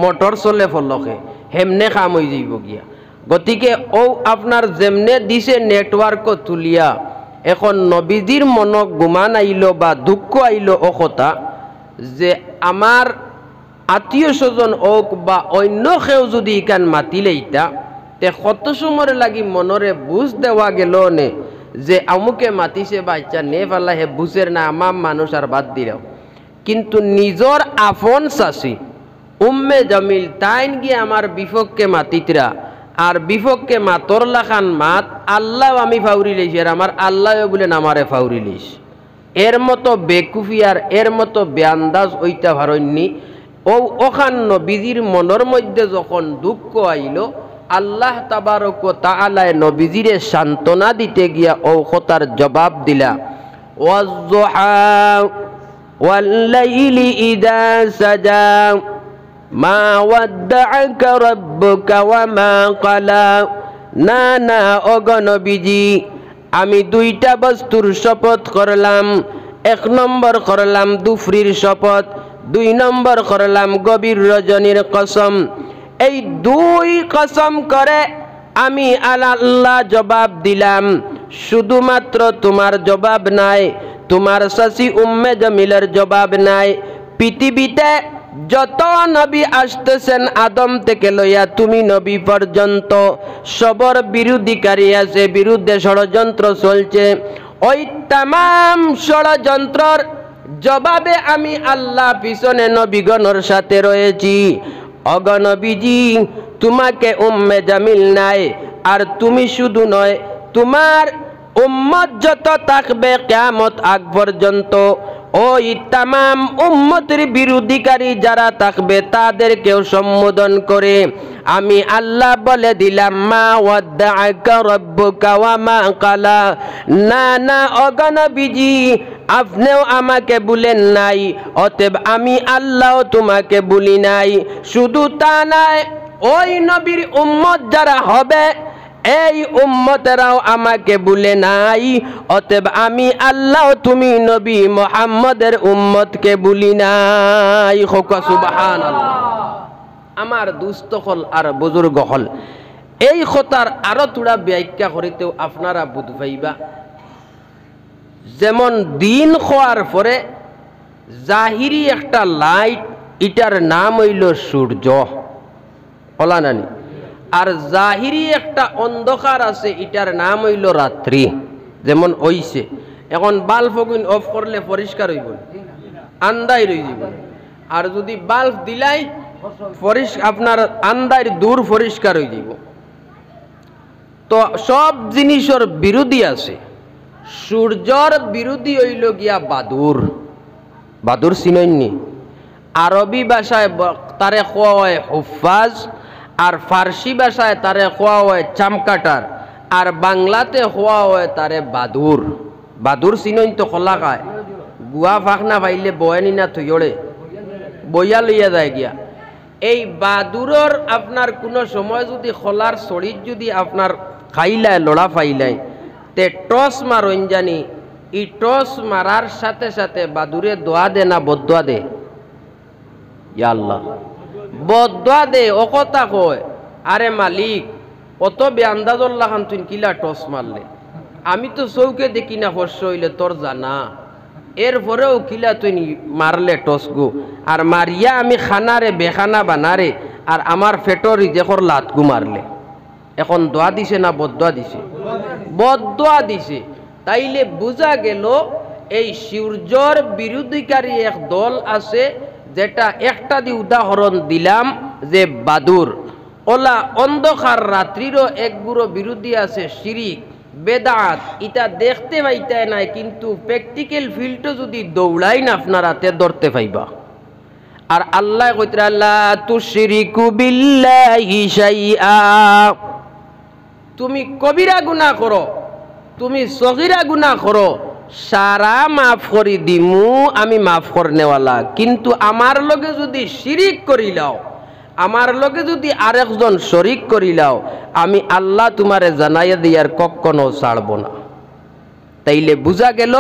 মোটর চলে ফলকে, হেমনে কাম হয়ে যাইব গিয়া। গতিকে ও আপনার যেমনে দিছে নেটওয়ার্ক তুলিয়া, এখন নবীজির মনক গুমান আইল বা দুঃখ আইল ও কথা যে আমার আত্মীয় স্বজন হোক বা অন্য কেউ যদি ইকান মাতিলে ইটা তে কত সময় লাগি মনরে বুঝ দেওয়া গেল নে যে আমুকে মাতিছে বাচ্চা নে পাল্লা হে বুঝের না আমার মানুষ আর বাদ দিলাম। কিন্তু নিজর আপন চাচি উম্মে জামিল তাইন গিয়ে আমার বিপক্ষে মাতিতরা, আর বিপক্ষে মাতর লাখান মাত আল্লাহ আমি ফাউরি লইছি, আর আমার আল্লাহ বলেন আমারে ফাউরি লইস। এর মতো বেকুফি আর এর মতো বেআন্দাজ ওইটা ভারণ্যি। ও ওখান নবীজির মনের মধ্যে যখন দুঃখ আইল, আল্লাহ তাবারক ওয়া তাআলা নবীজিরে সান্ত্বনা দিতে গিয়া ও কথার জবাব দিলা, ওয়াজ-যুহা ওয়াল-লাইলি ইযা সাজা মা ওয়াদ্দাআকা রাব্বুকা ওয়া মা ক্বালা। না না ওগো নবীজি, আমি দুইটা বস্তুর শপথ করলাম। এক নম্বর করলাম দুফরির শপথ, দুই নম্বর করলাম গভীর রজনীর কসম। এই দুই কসম করে আমি আল্লাহ জবাব দিলাম, শুধুমাত্র তোমার জবাব নাই, তোমার শাশি উম্মে জামিলের জবাব নাই। পৃথিবীতে যত নবী আসতেছেন আদম থেকে লইয়া তুমি নবী পর্যন্ত সবর বিরোধীকারী আছে, বিরুদ্ধে ষড়যন্ত্র চলছে। ওই তাম ষড়যন্ত্রর জবাবে আমি আল্লাহ পিছনে নবীগণের সাথে রয়েছি। অগণবীজি তোমাকে উম্মে জামিল নাই, আর তুমি শুধু নয়, তোমার উম্মত যত থাকবে কিয়ামত আগ পর্যন্ত ওই তামাম উম্মতের বিরোধীকারী যারা থাকবে তাদেরকেও সম্বোধন করে আমি আল্লাহ বলে দিলাম, মা ওয়াদ্দাআকা রাব্বুকা ওয়া মা ক্বালা। না না অগণবীজি, আপনিও আমাকে বলেন নাই, অতএব আমি আল্লাহও তোমাকে বলি নাই। শুধু তা নাই, ওই নবীর উম্মত যারা হবে এই উম্মতেরাও আমাকে বলে নাই, অতএব আমি আল্লাহ তুমি নবী মুহাম্মদের উম্মতকে বলি নাই। হোকা সুবহানাল্লাহ। আমার দুস্থ হল আর বুজুর্গ হল, এই কথার আরো তোরা ব্যাখ্যা করিতেও আপনারা বুঝ পাইবা। যেমন দিন হওয়ার পরে জাহিরি একটা লাইট, এটার নাম হইল সূর্য, হলা নানি। আর জাহিরি একটা অন্ধকার আছে, এটার নাম হইল রাত্রি। যেমন হইছে এখন বাল্ব অফ করলে পরিষ্কার হইব, আন্দাই রই যাব। আর যদি বাল্ব দিলাই আপনার আন্দার দূর পরিষ্কার হয়ে যাব। তো সব জিনিসের বিরোধী আছে। সূর্যর বিরোধী হইল গিয়া বাদুর। বাদুর চিননি? আরবি ভাষায় তারে কোয়া হয় হুফাজ, আর ফার্সি ভাষায় তারে কোয়া হয় চামকাটার, আর বাংলাতে কোয়া হয় তারে বাদুর। বাদুর চিনইন তো খোলা খায়, গুয়া ফাঁকনা পাইলে বয়ানি না থইড়ে বইয়া লইয়া যায় গিয়া। এই বাদুরর আপনার কোনো সময় যদি খোলার শরীর যদি আপনার খাইলায় লড়া পাইলাই তে টস মারইন জানি, ই টস মারার সাথে সাথে বাদুরে দোয়া দে না বদুয়া দে? ইয়া আল্লাহ, বদুয়া দে। ও কথা কয়, আরে মালিক অত বেআন্দাজল্লা খান তুই কিলা টস মারলে, আমি তো চৌকে দেখি না হর্ষ হইলে তোর জানা, এরপরেও কিলা তুই মারলে টস গো। আর মারিয়া আমি খানারে বেখানা বানারে, আর আমার ফেটর রিজেকর লাতগু মারলে। এখন দোয়া দিছে না বদুয়া দিছে? বদুয়া দিছে। তাইলে বোঝা গেল এই সূর্যর বিরোধীকারী এক দল আছে, যেটা একটা দি উদাহরণ দিলাম যে বাদুর। ওলা অন্ধকার রাত্রিরও এক গুরো বিরোধী আছে শিরিক, বেদাত। এটা দেখতে পাইতে নাই, কিন্তু প্র্যাকটিক্যাল ফিল্ডও যদি দৌড়াই না আপনারা তে ধরতে পাইবা। আর আল্লাহ কইতে লা তুশরিকু বিল্লাহি শাইআ, তুমি কবিরা গুনাহ করো, তুমি সগীরা গুনাহ করো, সারা মাফ করি দিমু, আমি মাফ করনেওয়ালা। কিন্তু আমার লগে যদি শিরিক করিলাও, আমার লগে যদি আরেকজন শরিক করিলাও, আমি আল্লাহ তোমারে জানাইয়া দিয়ার কখনো ছাড়ব না। তাইলে বুঝা গেল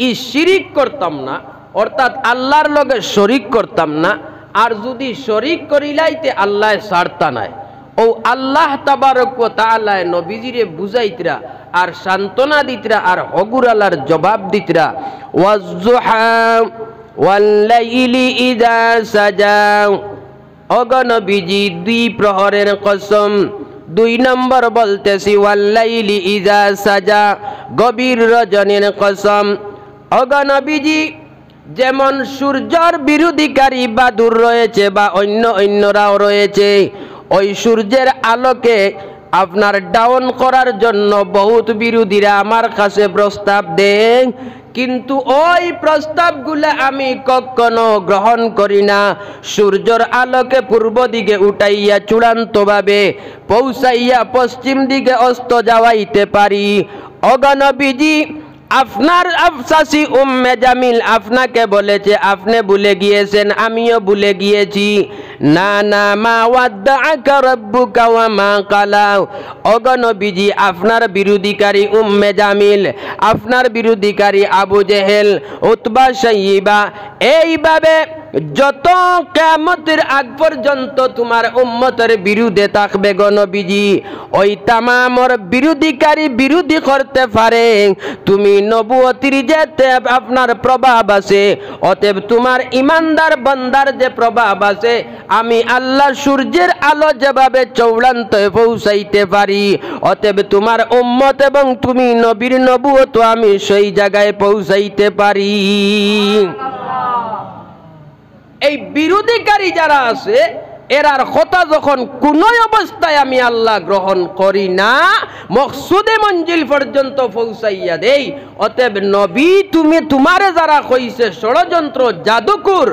ই শিরিক করতাম না, অর্থাৎ আল্লাহর লগে শরিক করতাম না। আর যদি শরিক করিলাইতে আল্লাহ ছাড়তা নাই। ও আল্লাহ তাবারক ওয়া তাআলা নবীজিরে বুঝাইতরা আর সান্ত্বনা দিতরা আর হগুরালার জবাব দিতরা, ওয়াজুহা ওয়াল্লাইলি ইযা সাজা। অগণবীজি দুই প্রহরের কসম, 2 নম্বর বলতেছি ওয়াল্লাইলি ইযা সাজা, গভীর রজনীর কসম। অগণবীজি যেমন সূর্যর বিরোধীকারী বাদুর রয়েছে বা অন্যরাও রয়েছে, ওই সূর্যের আলোকে আপনার ডাউন করার জন্য বহুত বিরোধীরা আমার কাছে প্রস্তাব দেন, কিন্তু ওই প্রস্তাবগুলো আমি কখনো গ্রহণ করি না। সূর্যর আলোকে পূর্ব দিকে উঠাইয়া চূড়ান্তভাবে পৌঁছাইয়া পশ্চিম দিকে অস্ত যাওয়াইতে পারি। অগণবীজি আপনার আফসাসি উম্মে জামিল আপনাকে বলেছে, আপনি ভুলে গিয়েছেন, আমিও ভুলে গিয়েছি। না না, মা ওয়াদ্দাআকা রাব্বুকা ওয়া মা ক্বালা। অগণবীজি আপনার বিরোধীকারী উম্মে জামিল, আপনার বিরোধীকারী আবু জেহেল, উতবা, শাইবা এইভাবে যত কিয়ামতের আগ পর্যন্ত তোমার উম্মতের বিরুদ্ধে থাকবে গো নবীজি, ওই তামামর বিরোধী করতে পারে। তুমি নবুয়তির যেতে আপনার প্রভাব আছে, অতএব তোমার ইমানদার বান্দার যে প্রভাব আছে, আমি আল্লাহ সূর্যের আলো যেভাবে চৌড়ান্তে পৌঁছাইতে পারি, অতএব তোমার উম্মত এবং তুমি নবীর নবুয়ত আমি সেই জায়গায় পৌঁছাইতে পারি। এই বিরোধীকারী যারা আছে এরার কথা যখন কোন অবস্থায় আমি আল্লাহ গ্রহণ করি না, মকসুদে মঞ্জিল পর্যন্ত পৌঁছাইয়া দেই। অতএব নবী তুমি তোমারে যারা কইছে ষড়যন্ত্র জাদুকর,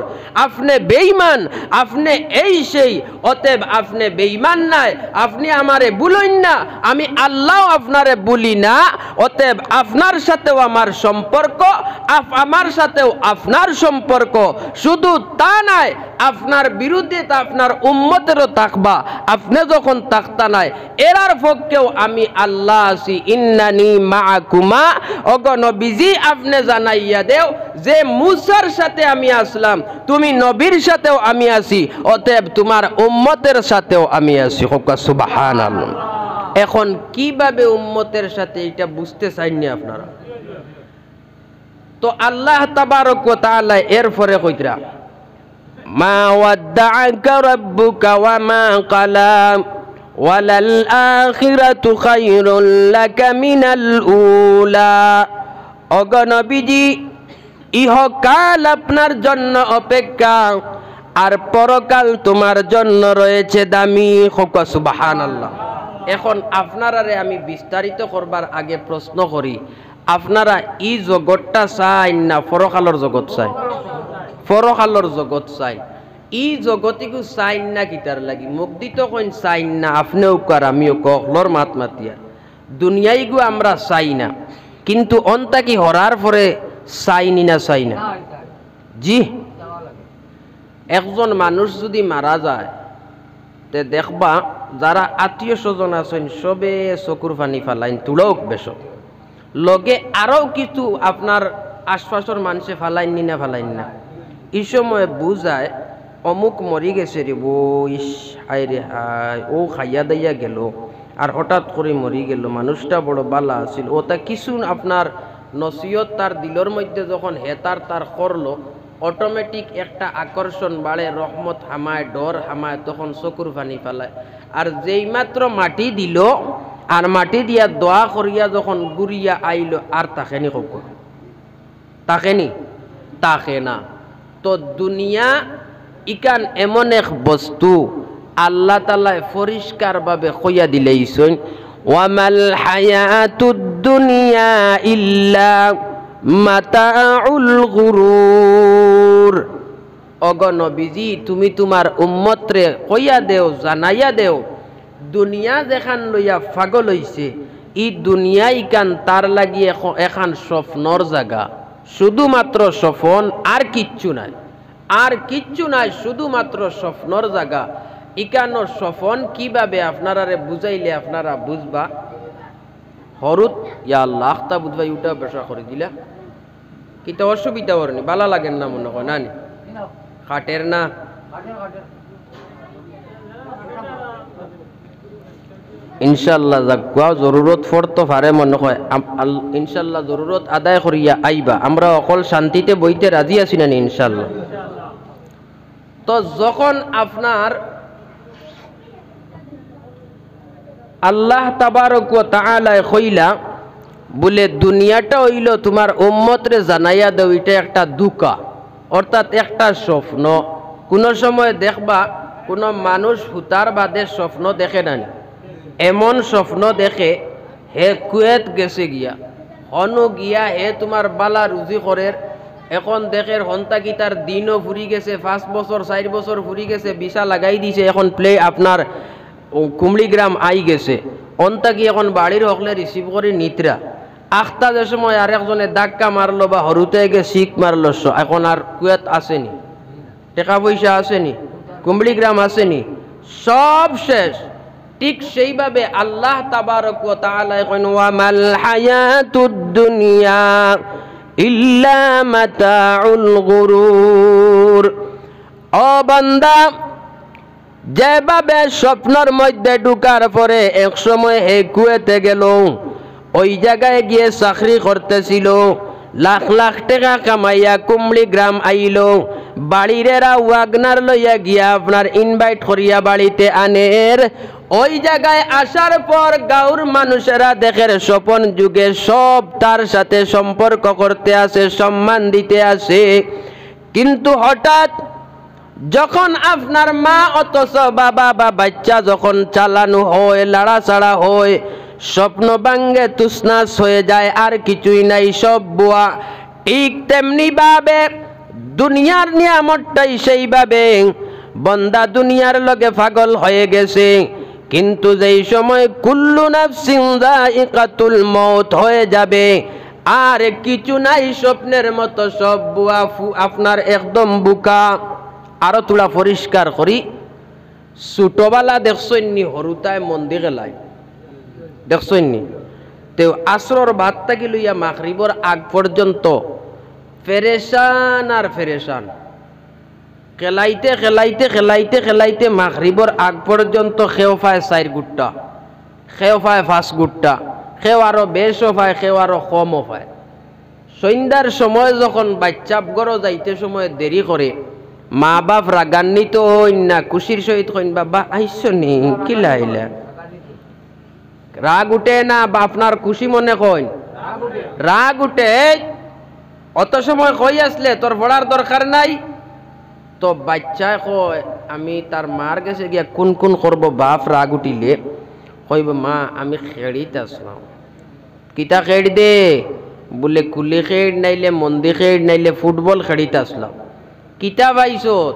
আপনি বেঈমান, আপনি এই সেই, অতএব আপনি বেঈমান নাই, আপনি আমারে ভুলইন না, আমি আল্লাহ আপনারে ভুলি না। অতএব আপনার সাথেও আমার সম্পর্ক, আমার সাথেও আপনার সম্পর্ক। শুধু তা নাই, আপনার বিরুদ্ধে তা আপনার উম্মতেরও থাকবা। আপনি যখন থাকতা নাই, এরার পক্ষেও আমি আল্লাহ আছি। ইন্নানি মাআকুমা, ওগো নবীজি আপনি জানাইয়া দেও যে মুসার সাথে আমি আসলাম, তুমি নবীর সাথেও আমি আছি, অতএব তোমার উম্মতের সাথেও আমি আছি। সুবহানাল্লাহ। এখন কিভাবে উম্মতের সাথে এটা বুঝতে চাইনি আপনারা? তো আল্লাহ তাবারক ওয়া তাআলা এরপরে কইতরা, মা ওয়াদ্দাআকা রাব্বুকা ওয়া মা ক্বালা ওয়ালাল আখিরাতু খায়রুল লাকা মিনাল উলা। ওগো নবীজি, ইহকাল আপনার জন্য অপেক্ষা আর পরকাল তোমার জন্য রয়েছে দামি। সুবহানাল্লাহ। এখন আপনারারে আমি বিস্তারিত করবার আগে প্রশ্ন করি, আপনারা ই জগৎটা চাই না পরকালের জগৎ চাই? পরকালের জগৎ চাই। ই জগতিকু চাই না কিতার লাগি? মুখ দিত কইন চাই না, আপনিও কার আমিও কলর মাত মাতিয়া দুনিয়াইগু আমরা চাই না, কিন্তু অন্তা কি হরার পরে চাইনি না চাই না? জি, একজন মানুষ যদি মারা যায় তে দেখবা যারা আত্মীয় স্বজন আছেন সবে চকুর পানি ফালাইন, তুলক বেশ লগে আরও কিছু আপনার আশপাশের মানুষে ফালাইনি না ফালাইন না। এই সময় বুঝায় অমুক মরি গেছে রে, ও ইস হায় রে হায়, ও খাইয়া দাইয়া গেল আর হঠাৎ করে মরি গেল, মানুষটা বড় বালা আছিল। ওটা কিছু আপনার নসিহত তার দিলর মধ্যে যখন হেতার তার করলো, অটোমেটিক একটা আকর্ষণ বাড়ে, রহমত হামায়, ডর হামায়, তখন চকুর পানি ফেলায়। আর যেই মাত্র মাটি দিল আর মাটি দিয়া দোয়া করিয়া যখন গুড়িয়া আইল, আর তাকেনি কব তাকেনি তাকে না। তো দুনিয়া ইকান এমন এক বস্তু আল্লাহ তাআলা পরিষ্কারভাবে কইয়া দিলেইছেন, ওয়ামাল হায়াতুদ দুনিয়া ইল্লা মাতাউল গুরুর। ওগো নবীজি, তুমি তোমার উম্মতরে কইয়া দেও, জানাইয়া দেও, দুনিয়া যেখান লইয়া পাগল হইছে, ই দুনিয়া ইকান তার লাগি এখান স্বপ্নর জায়গা, শুধুমাত্র স্বপ্ন, আর কিচ্ছু নাই, আর কিচ্ছু নাই, শুধুমাত্র স্বপ্নর জায়গা। ইকানো স্বপ্ন কিভাবে আপনারারে বুঝাইলে আপনারা বুঝবা? হরুত ইয়া আল্লাহ তা বুঝবাই উঠা বেসা করে দিলা, কিতা অসুবিধা করেনি, বালা লাগেন না মনে হয় নানি খাটের না। ইনশাল্লাহ যাক জরুরত ফরতো পারে মনে হয়, ইনশাল্লাহ জরুরত আদায় করিয়া আইবা। আমরা অকল শান্তিতে বইতে রাজি আছি না ইনশাল্লাহ? তো যখন আপনার আল্লাহ তাবারক ওয়া তাআলা কইলা বলে দুনিয়াটা হইল তোমার উম্মতরে জানাইয়া দাও, এটা একটা দুকা, অর্থাৎ একটা স্বপ্ন। কোনো সময় দেখবা কোনো মানুষ হুতার বাদে স্বপ্ন দেখে না, এমন স্বপ্ন দেখে হে কুয়েত গেছে গিয়া, হনু গিয়া হে তোমার বালা রুজি করে, এখন দেখের হন্তাকি তার দিনও ফুরি গেছে, 5 বছর 4 বছর ফুরি গেছে, ভিসা লাগাই দিছে, এখন প্লে আপনার কুমড়িগ্রাম আই গেছে, অন্তাকি এখন বাড়ির হকলে রিসিভ করে নিত্রা আখতা যে সময় আর একজনে ধাক্কা মারলো বা হরুতে গিয়ে শিখ মারলো, এখন আর কুয়েত আসেনি, টাকা পয়সা আসেনি, কুমড়িগ্রাম আসেনি, সব শেষ। ঠিক সেইভাবে আল্লাহ তাবারক ওয়া তাআলা কইন, ওয়ামাল হায়াতুদ দুনিয়া ইল্লা মাতাউল গুরুর। ও বান্দা, যেভাবে স্বপ্নের মধ্যে ঢুকার পরে এক সময় হে কুয়েতে গেল, ওই জায়গায় গিয়ে চাকরি করতেছিল, লাখ লাখ টাকা কামাইয়া কুমড়ি গ্রাম আইল, বাড়িরেরা ওয়াগনার লইয়া গিয়া আপনার ইনভাইট করিয়া বাড়িতে আনের। ওই জায়গায় আসার পর গাঁর মানুষেরা দেখের স্বপন যুগে সব তার সাথে সম্পর্ক করতে আসে, সম্মান দিতে আসে। কিন্তু হঠাৎ যখন আপনার মা অথচ বাবা বা বাচ্চা যখন চালানো হয়, লাড়াচাড়া হয়, স্বপ্ন ভাঙ্গে তুসনাস হয়ে যায়, আর কিছুই নাই, সব বুয়া। ঠিক তেমনি ভাবে দুনিয়ার নিয়ামতটাই সেইভাবে বন্দা দুনিয়ার লগে পাগল হয়ে গেছে। কিন্তু যেই সময় কুল্লু নাফসিন যায়িকাতুল মউত হয়ে যাবে, আর কিছু নাই, স্বপ্নের মতো সব বুয়া আপনার একদম বুকা। আরো তোলা পরিষ্কার করি, ছোটবেলা দেখছইনি হরুতায় মন্দির গেলায়, দেখছইনি তেও আসরর ভাত থাকি লইয়া মাগরিবর আগ পর্যন্ত ফেরেশান আর ফেরেশান, খেলাইতে খেলাইতে খেলাইতে খেলাইতে মাগরিবর আগ পর্যন্ত খেও পায় 4 গুট্টা, খেও পায় 5 গুট্টা, খেও আরো বেশও পায়, খেও আরো কমও পায়। সন্ধ্যার সময় যখন বাচ্চা গড় যাইতে সময় দেরি করে, মা বাপ রাগান্বিত হইন না, খুশির সহিত কইন বাবা আইসো নি, কি লাইলা, রাগ উঠে না? বা আপনার খুশি মনে কইন রাগ উঠে? অত সময় কই আসলে তোর পড়ার দরকার নাই? তো বাচ্চায় কয় আমি তার মার কাছে গিয়া কোন কোন করবো, বাপ রাগ উঠিলে কইব মা আমি খেড়িতে আসলাম। কিতা খেড় দে? বলে কুলি খেড় নাইলে মন্দি খেড় নাইলে ফুটবল খেড়িতে আসলাম। কিতা পাইছত?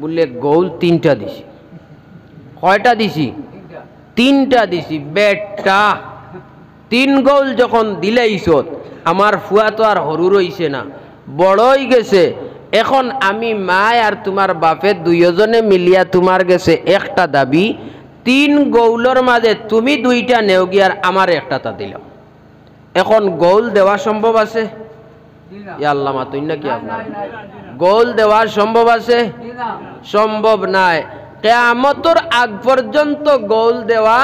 বলে গোল 3টা দিছি। কয়টা দিছি? 3টা দিছি। বেটা 3 গোল যখন দিলাইছত, আমার ফুয়া তো আর হরু রইছে না, বড়ই গেছে। এখন আমি মায় আর তোমার বাপে দুইজনে মিলিয়া তোমার গেছে একটা দাবি, 3 গৌলর মাঝে তুমি 2টা নেও গিয়ার আমার একটাটা দিলাম। এখন গোল দেওয়া সম্ভব আছে? আল্লাহ মাতুই না কি আপনার গোল দেওয়া সম্ভব আছে? সম্ভব নাই। কিয়ামতের আগ পর্যন্ত গোল দেওয়া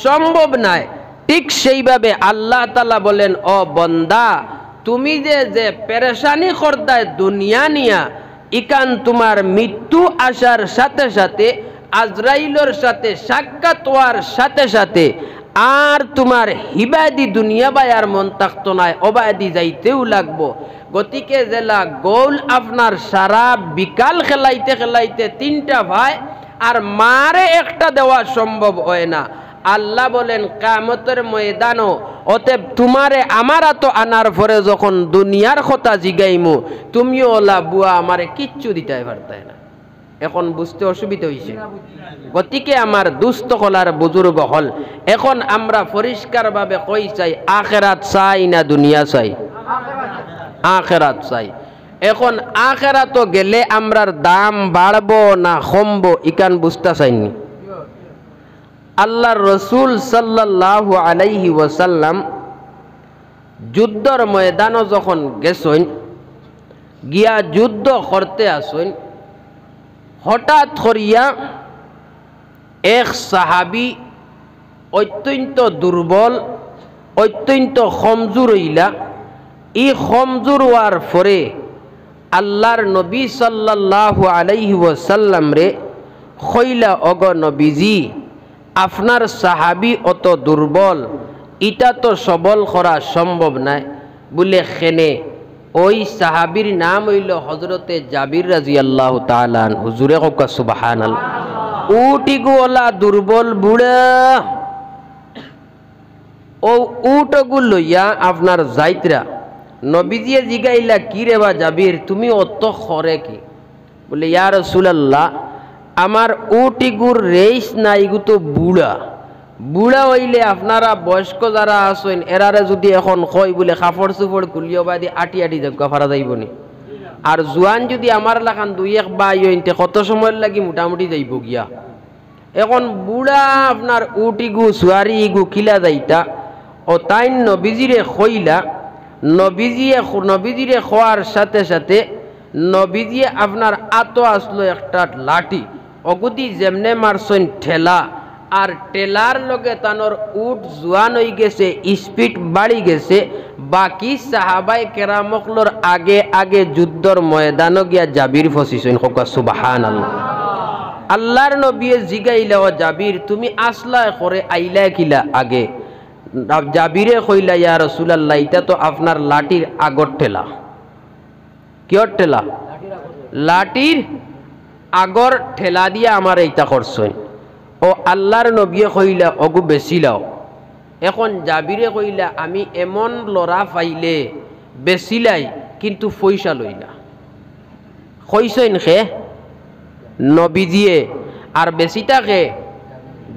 সম্ভব নাই। ঠিক সেইভাবে আল্লাহ তাআলা বলেন, ও বান্দা, তুমি যে পেরেশানি করদায় দুনিয়া নিয়া, ইকান তোমার মৃত্যু আসার সাথে সাথে, আজরাইলের সাথে সাক্ষাৎ হওয়ার সাথে সাথে আর তোমার হিবাদি দুনিয়া বায়ার মন থাকতো নাই, অবাদি যাইতেও লাগবো। গতিকে জেলা গোল আপনার সারা বিকাল খেলাইতে খেলাইতে 3টা ভাই, আর মারে একটা দেওয়া সম্ভব হয় না। আল্লাহ বলেন কিয়ামতের ময়দানও অতএব তোমারে আমার তো আনার পরে যখন দুনিয়ার কথা জিগাইমু, তুমিও ওলা বুয়া আমারে কিচ্ছু দিতে পারতাই না। এখন বুঝতে অসুবিধা হইছে? গতিকে আমার দুস্থ হলার বুজুর্গ হল, এখন আমরা পরিষ্কারভাবে কই চাই, আখিরাত চাই না দুনিয়া চাই? আখিরাত চাই। এখন আখিরাত গেলে আমরার দাম বাড়বো না কমবো, ইকান বুঝতে চাইনি। আল্লাহর রসুল সাল্লাল্লাহু আলাইহি ওয়াসাল্লাম যুদ্ধর ময়দানও যখন গেছেন, গিয়া যুদ্ধ করতে আসেন, হঠাৎ করিয়া এক সাহাবি অত্যন্ত দুর্বল, অত্যন্ত কমজোর হইলা। এই কমজোর হওয়ার পরে আল্লাহর নবী সাল্লাল্লাহু আলাইহি ওয়াসাল্লাম রে কইলা, অগ নবীজি, আপনার সাহাবি অত দুর্বল, এটা তো সবল করা সম্ভব নাই। বলে খেনে? ওই সাহাবীর নাম হইল হযরতে জাবির রাদিয়াল্লাহু তাআলা আনহু। হুজুরে কওকা সুবহানাল্লাহ। উটিগুলা দুর্বল বুড়া, ও উটগুলো লইয়া আপনার যাইতরা নবীজিয়ে জিগাইলা, কি রে বা জাবির, তুমি অত খরে কি? বলে ইয়া রাসূলুল্লাহ, আমার উটিগুর রেস নাই, ইগু তো বুড়া। বুড়া হইলে আপনারা বয়স্ক যারা আছেন এরারে যদি এখন কই বলে কাপড় চুপড় খুলিও বাদি আটি আটি দেখা ফারা যাইবনি। আর জোয়ান যদি আমার লাখান 2-1 বাই হইতে কত সময় লাগি মোটামুটি যাইব গিয়া। এখন বুড়া আপনার উটিগু সুয়ারি ইগু খিলা যাইতা, ও তাই নবীজিরে কইলা। নবীজিরে খোয়ার সাথে সাথে নবীজি আপনার আতো আসলো একটা লাঠি অগুদি যেমনে মারছেন ঠেলা আর টেলার লগে তানোর উট জোয়ান হয়ে গেছে স্পিড বাড়ি গেছে বাকি সাহাবাই কেরামকলর আগে আগে যুদ্ধর ময়দানও গিয়া জাবির ফসিছেন হোকা সুবহানাল্লাহ আল্লাহর নবী জিগাইলা ও জাবির তুমি আসলা করে আইলা কিলা আগে জাবিরে কইলা ইয়া রাসূলুল্লাহ এটা তো আপনার লাঠির আগর ঠেলা কিয়র ঠেলা লাঠির আগর ঠেলা দিয়া আমার এইটা করছেন ও আল্লাহর নবী কইলা অগু বেশি লাও এখন জাবিরে কইলা আমি এমন লড়া পাইলে বেশিলাই কিন্তু পয়সা লই না কইছেন খে নবীজিয়ে আর বেশিটাকে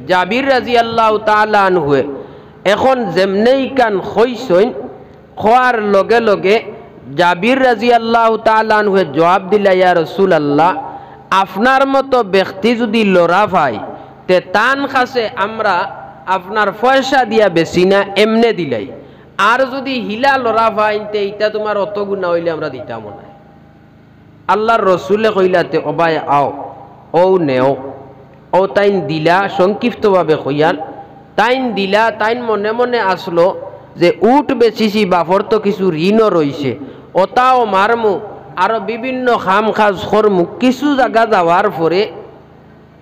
জাবির রাদিয়াল্লাহু তাআলা আনহু এখন যেমনেই কান কইছেন খোয়ার লগে লগে জাবির রাদিয়াল্লাহু তাআলা আনহু জবাব দিলা ইয়া রাসূলুল্লাহ আপনার মতো ব্যক্তি যদি লড়া পায় তে তান কাছে আমরা আপনার পয়সা দিয়া বেশি না এমনে দিলাই আর যদি হিলা লড়া পাইতে এটা তোমার অত গুণা হইলে আমরা দিতাম না আল্লাহর রসুলে কইলাতে অবাই আও ও নেও ও তাইন দিলা সংক্ষিপ্তভাবে কইয়াল তাইন দিলা তাইন মনে মনে আসলো যে উট বেচিছি বাফর তো কিছু ঋণও রইছে ওটাও মারমু আরো বিভিন্ন খাম খাজ করমু কিছু জায়গা যাওয়ার পরে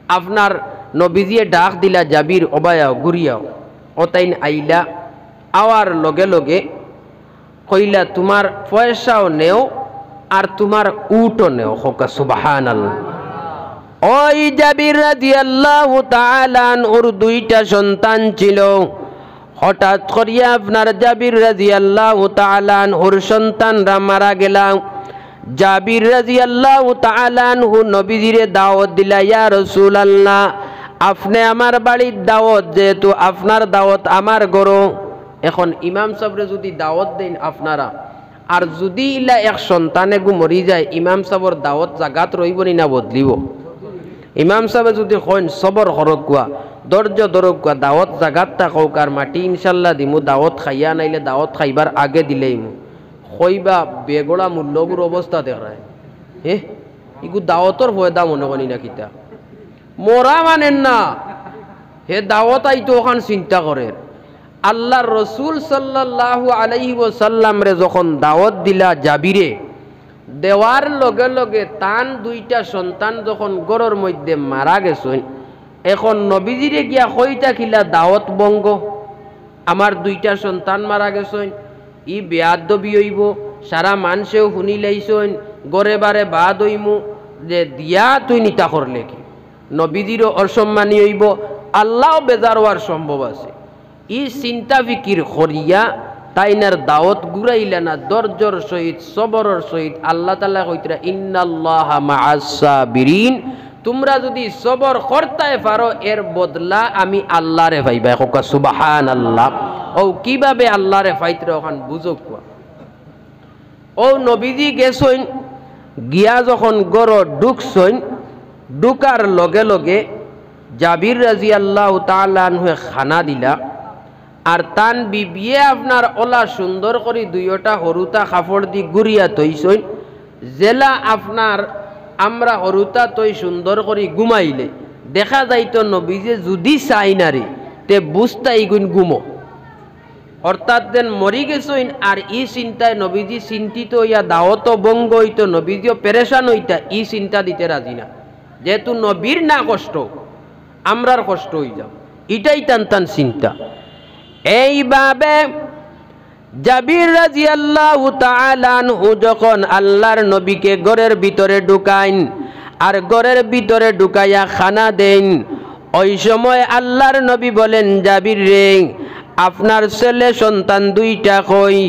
আপনার নবীজিয়ে ডাক দিলা জাবির অবায়াও ঘুরিয়াও ও তাইন আইলা আওয়ার লগে লগে কইলা তোমার পয়সাও নেও আর তোমার উটও নেও হোকা সুবহানাল্লাহ ওই জাবির রাদিয়াল্লাহু তাআলা আনহুর দুইটা সন্তান ছিল হঠাৎ করিয়া আপনার জাবির রাদিয়াল্লাহু তাআলা আনহুর সন্তানরা মারা গেলাম জাবির রাদিয়াল্লাহু তাআলা আনহু নবীজিরে দাওয়াত দিলা ইয়া রাসূলুল্লাহ আপনি আমার বাড়ির দাওয়াত যেহেতু আপনার দাওয়াত আমার গরো এখন ইমাম সাহেবরে যদি দাওয়াত দেন আপনারা আর যদি ইলা এক সন্তানে গু মরি যায় ইমাম সাহেবর দাওয়াত জাগাত রইব না বদলিব ইমাম সাহেব যদি কইন সবর হরক কুয়া ধৈর্য ধরক কুয়া দাওয়াত জাগাতটা কৌক আর মাটি ইনশাল্লাহ দিমু দাওয়াত খাইয়া নাইলে দাওয়াত খাইবার আগে দিলেই মু কইবা বেগড়া মূল্যগুর অবস্থা দেখায় ইগু দাওয়াতর ফয়দা মনে করি না কিতা মোরা মানেন না হে দাওয়াত আইতো ওখান চিন্তা করে আল্লাহর রসুল সাল্লাল্লাহু আলাইহি ওয়াসাল্লাম রে যখন দাওয়াত দিলা জাবিরে দেওয়ার লগে লগে তান দুইটা সন্তান যখন গরর মধ্যে মারা গেছেন এখন নবীজিরে গিয়া কইটা খিলা দাওয়াত বঙ্গ আমার দুইটা সন্তান মারা গেছেন ই বেয়াদবি হইব সারা মানুষেও শুনি লাইছেন গরে বারে বাদ হইমু যে দিয়া তুই নিতা করলে কি নবীজিরও অসম্মানী হইব আল্লাহ বেজার হওয়ার সম্ভব আছে ই চিন্তা ফিকির করিয়া তাইনার দাওয়াত গুরাইলা না দরজর সহিত সবরের সহিত আল্লাহ তাআলা কইতরা ইন্নাল্লাহা মাআস সাবিরিন তোমরা যদি সবর করতে পারো এর বদলা আমি আল্লাহরে পাইবা কোকা সুবহানাল্লাহ ও কিভাবে আল্লাহরে পাইতরা ওখান বুঝো কোয়া ও নবীজি গেছইন গিয়া যখন গরো ঢুকছইন ঢুকার লগে লগে জাবির রাদিয়াল্লাহু তাআলা আনহু খানা দিলা আর তান বিবিয়ে আপনার ওলা সুন্দর করে দুইটা হরুতা কাপড় দি গুড়িয়া তৈছইন জেলা আপনার আমরা হরুতা তৈ সুন্দর করে ঘুমাইলে দেখা যাইতো নবীজে যদি চাই নারে তে বুঝতাই গুণ ঘুমো অর্থাৎ দেন মরি গেছইন আর ই চিন্তায় নবীজি চিন্তিত হইয়া দাওয়াত বঙ্গ হইতো নবীজিও পেরেশান হইতা ই চিন্তা দিতে রাজি না যেহেতু নবীর না কষ্ট আমরার কষ্ট হই যাও এটাই টান টান চিন্তা এইভাবে জাবির রাদিয়াল্লাহু তাআলা আনহু যখন আল্লাহর নবীকে ঘরের ভিতরে ঢুকাইন আর ঘরের ভিতরে ঢুকাইয়া খানা দেন ওই সময় আল্লাহর নবী বলেন জাবির রে আপনার ছেলে সন্তান দুইটা কই